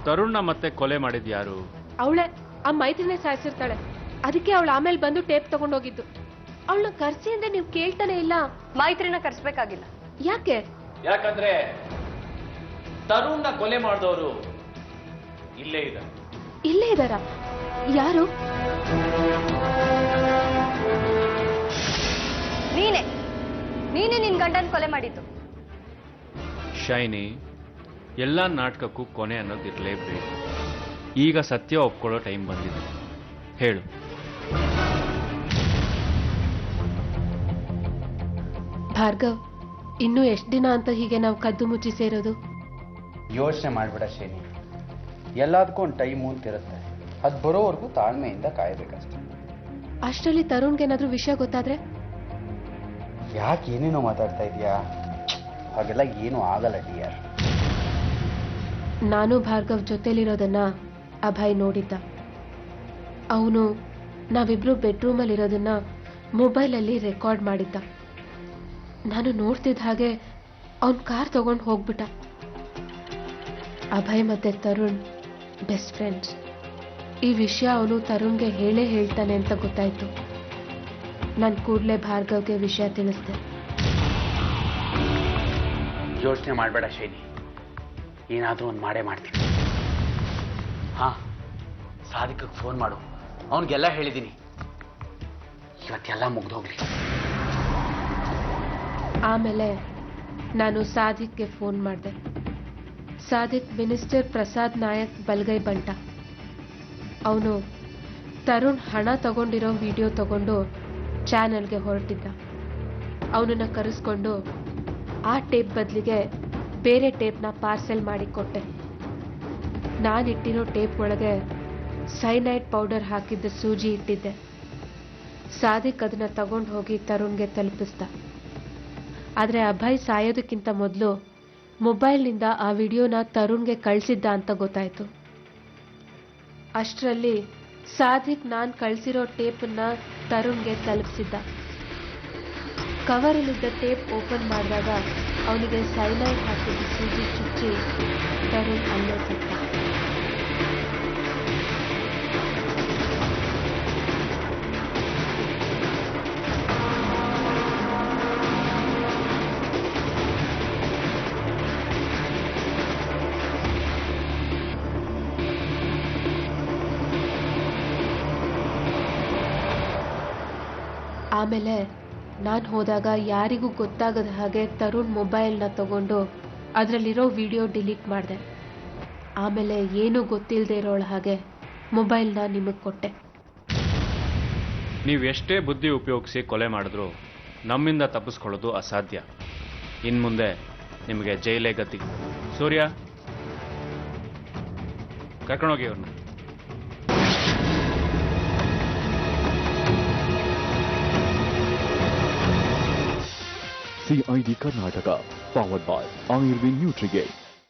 ತರುಣ್ನ ಮತ್ತೆ ಕೊಲೆ ಮಾಡಿದ್ ಯಾರು?
ಅವಳೇ. ಆ ಮೈತ್ರಿನೇ ಸಾಯಿಸಿರ್ತಾಳೆ. ಅದಕ್ಕೆ ಅವಳು ಆಮೇಲೆ ಬಂದು ಟೇಪ್ ತಗೊಂಡೋಗಿದ್ದು. ಅವಳನ್ನ ಕರ್ಸಿ ಅಂದ್ರೆ ನೀವು ಕೇಳ್ತಾನೆ ಇಲ್ಲ.
ಮೈತ್ರಿನ ಕರ್ಸ್ಬೇಕಾಗಿಲ್ಲ.
ಯಾಕೆ?
ಯಾಕಂದ್ರೆ ತರುಣ್ನ ಕೊಲೆ ಮಾಡಿದವರು ಇಲ್ಲೇ ಇದೆ.
ಇಲ್ಲೇ ಇದ್ದಾರಾ? ಯಾರು?
ನೀನೇ ನಿನ್ ಗಂಡನ್ ಕೊಲೆ ಮಾಡಿದ್ದು.
ಶೈನಿ, ಎಲ್ಲ ನಾಟಕಕ್ಕೂ ಕೊನೆ ಅನ್ನೋದು ಇರಲೇಬೇಕು. ಈಗ ಸತ್ಯ ಒಪ್ಕೊಳ್ಳೋ ಟೈಮ್ ಬಂದಿದೆ. ಹೇಳು.
ಭಾರ್ಗವ್, ಇನ್ನೂ ಎಷ್ಟು ದಿನ ಅಂತ ಹೀಗೆ ನಾವು ಕದ್ದು ಮುಚ್ಚಿ ಸೇರೋದು?
ಯೋಚನೆ ಮಾಡಬೇಡ ಶೈನಿ, ಎಲ್ಲದಕ್ಕೂ ಒಂದು ಟೈಮು ಅಂತಿರುತ್ತೆ. ಅದು ಬರೋವರೆಗೂ ತಾಳ್ಮೆಯಿಂದ ಕಾಯಬೇಕಷ್ಟೆ.
ಅಷ್ಟರಲ್ಲಿ ತರುಣ್ಗೆ ಏನಾದ್ರೂ ವಿಷಯ ಗೊತ್ತಾದ್ರೆ?
ಯಾಕೆ ಏನೇನೋ ಮಾತಾಡ್ತಾ ಇದೀಯಾ? ಹಾಗೆಲ್ಲ ಏನೂ ಆಗಲ್ಲ ಡಿಯರ್.
ನಾನು ಭಾರ್ಗವ್ ಜೊತೆಲಿರೋದನ್ನ ಅಭಯ್ ನೋಡಿದ್ದ. ಅವನು ನಾವಿಬ್ರು ಬೆಡ್ರೂಮಲ್ಲಿರೋದನ್ನ ಮೊಬೈಲಲ್ಲಿ ರೆಕಾರ್ಡ್ ಮಾಡಿದ್ದ. ನಾನು ನೋಡ್ತಿದ್ದ ಹಾಗೆ ಅವನ್ ಕಾರ್ ತಗೊಂಡು ಹೋಗ್ಬಿಟ್ಟ. ಅಭಯ್ ಮತ್ತೆ ತರುಣ್ ಬೆಸ್ಟ್ ಫ್ರೆಂಡ್ಸ್. ಈ ವಿಷಯ ಅವನು ತರುಣ್ಗೆ ಹೇಳ್ತಾನೆ ಅಂತ ಗೊತ್ತಾಯ್ತು. ನಾನು ಕೂಡಲೇ ಭಾರ್ಗವ್ಗೆ ವಿಷಯ ತಿಳಿಸ್ದೆ.
ಯೋಚನೆ ಮಾಡಬೇಡ ಶೈನಿ, ಏನಾದರೂ ಒಂದು ಮಾಡೇ ಮಾಡ್ತೀನಿ. ಹಾಂ, ಸಾದಿಕಕ್ಕೆ ಫೋನ್ ಮಾಡು, ಅವನಿಗೆಲ್ಲ ಹೇಳಿದ್ದೀನಿ. ಇವತ್ತೆಲ್ಲ ಮುಗ್ದೋಗ್ಲಿ.
ಆಮೇಲೆ ನಾನು ಸಾದಿಕ್ಗೆ ಫೋನ್ ಮಾಡಿದೆ. ಸಾದಿಕ್ ಮಿನಿಸ್ಟರ್ ಪ್ರಸಾದ್ ನಾಯಕ್ ಬಲ್ಗೈ ಬಂಟ. ಅವನು ತರುಣ್ ಹಣ ತಗೊಂಡಿರೋ ವಿಡಿಯೋ ತಗೊಂಡು ಚಾನಲ್ಗೆ ಹೊರಟಿದ್ದ. ಅವನನ್ನ ಕರೆಸ್ಕೊಂಡು ಆ ಟೇಪ್ ಬದಲಿಗೆ ಬೇರೆ ಟೇಪ್ನ ಪಾರ್ಸೆಲ್ ಮಾಡಿ ಕೊಟ್ಟೆ. ನಾನಿಟ್ಟಿರೋ ಟೇಪ್ ಒಳಗೆ ಸೈನೈಡ್ ಪೌಡರ್ ಹಾಕಿದ್ದ ಸೂಜಿ ಇಟ್ಟಿದ್ದೆ. ಸಾದಿಕ್ ಅದನ್ನ ತಗೊಂಡು ಹೋಗಿ ತರುಣ್ಗೆ ತಲುಪಿಸ್ದ. ಆದರೆ ಅಭಯ್ ಸಾಯೋದಕ್ಕಿಂತ ಮೊದಲು ಮೊಬೈಲ್ನಿಂದ ಆ ವಿಡಿಯೋನ ತರುಣ್ಗೆ ಕಳಿಸಿದ್ದ ಅಂತ ಗೊತ್ತಾಯ್ತು. ಅಷ್ಟರಲ್ಲಿ ಸಾದಿಕ್ ನಾನು ಕಳಿಸಿರೋ ಟೇಪನ್ನ ತರುಣ್ಗೆ ತಲುಪಿಸಿದ್ದ. ಕವರಲ್ಲಿದ್ದ ಟೇಪ್ ಓಪನ್ ಮಾಡಿದಾಗ ಅವನಿಗೆ ಸೈನೈಡ್ ಹಾಕಿದ ಸೂಜಿ ಚುಚ್ಚಿ ತರುಣ್ ಅಲ್ಲೇ ಸತ್ತ. ಆಮೇಲೆ ನಾನು ಹೋದಾಗ ಯಾರಿಗೂ ಗೊತ್ತಾಗದ ಹಾಗೆ ತರುಣ್ ಮೊಬೈಲ್ನ ತಗೊಂಡು ಅದರಲ್ಲಿರೋ ವಿಡಿಯೋ ಡಿಲೀಟ್ ಮಾಡಿದೆ. ಆಮೇಲೆ ಏನೂ ಗೊತ್ತಿಲ್ಲದೆ ಇರೋಳ ಹಾಗೆ ಮೊಬೈಲ್ನ ನಿಮಗೆ ಕೊಟ್ಟೆ.
ನೀವು ಎಷ್ಟೇ ಬುದ್ಧಿ ಉಪಯೋಗಿಸಿ ಕೊಲೆ ಮಾಡಿದ್ರೂ ನಮ್ಮಿಂದ ತಪ್ಪಿಸ್ಕೊಳ್ಳೋದು ಅಸಾಧ್ಯ. ಇನ್ನು ಮುಂದೆ ನಿಮಗೆ ಜೈಲೇ ಗತಿ. ಸೂರ್ಯ, ಕರ್ಕೊಂಡೋಗಿ ಅವ್ರನ್ನ.
CID Karnataka, powered by Ayurved Nutrigate.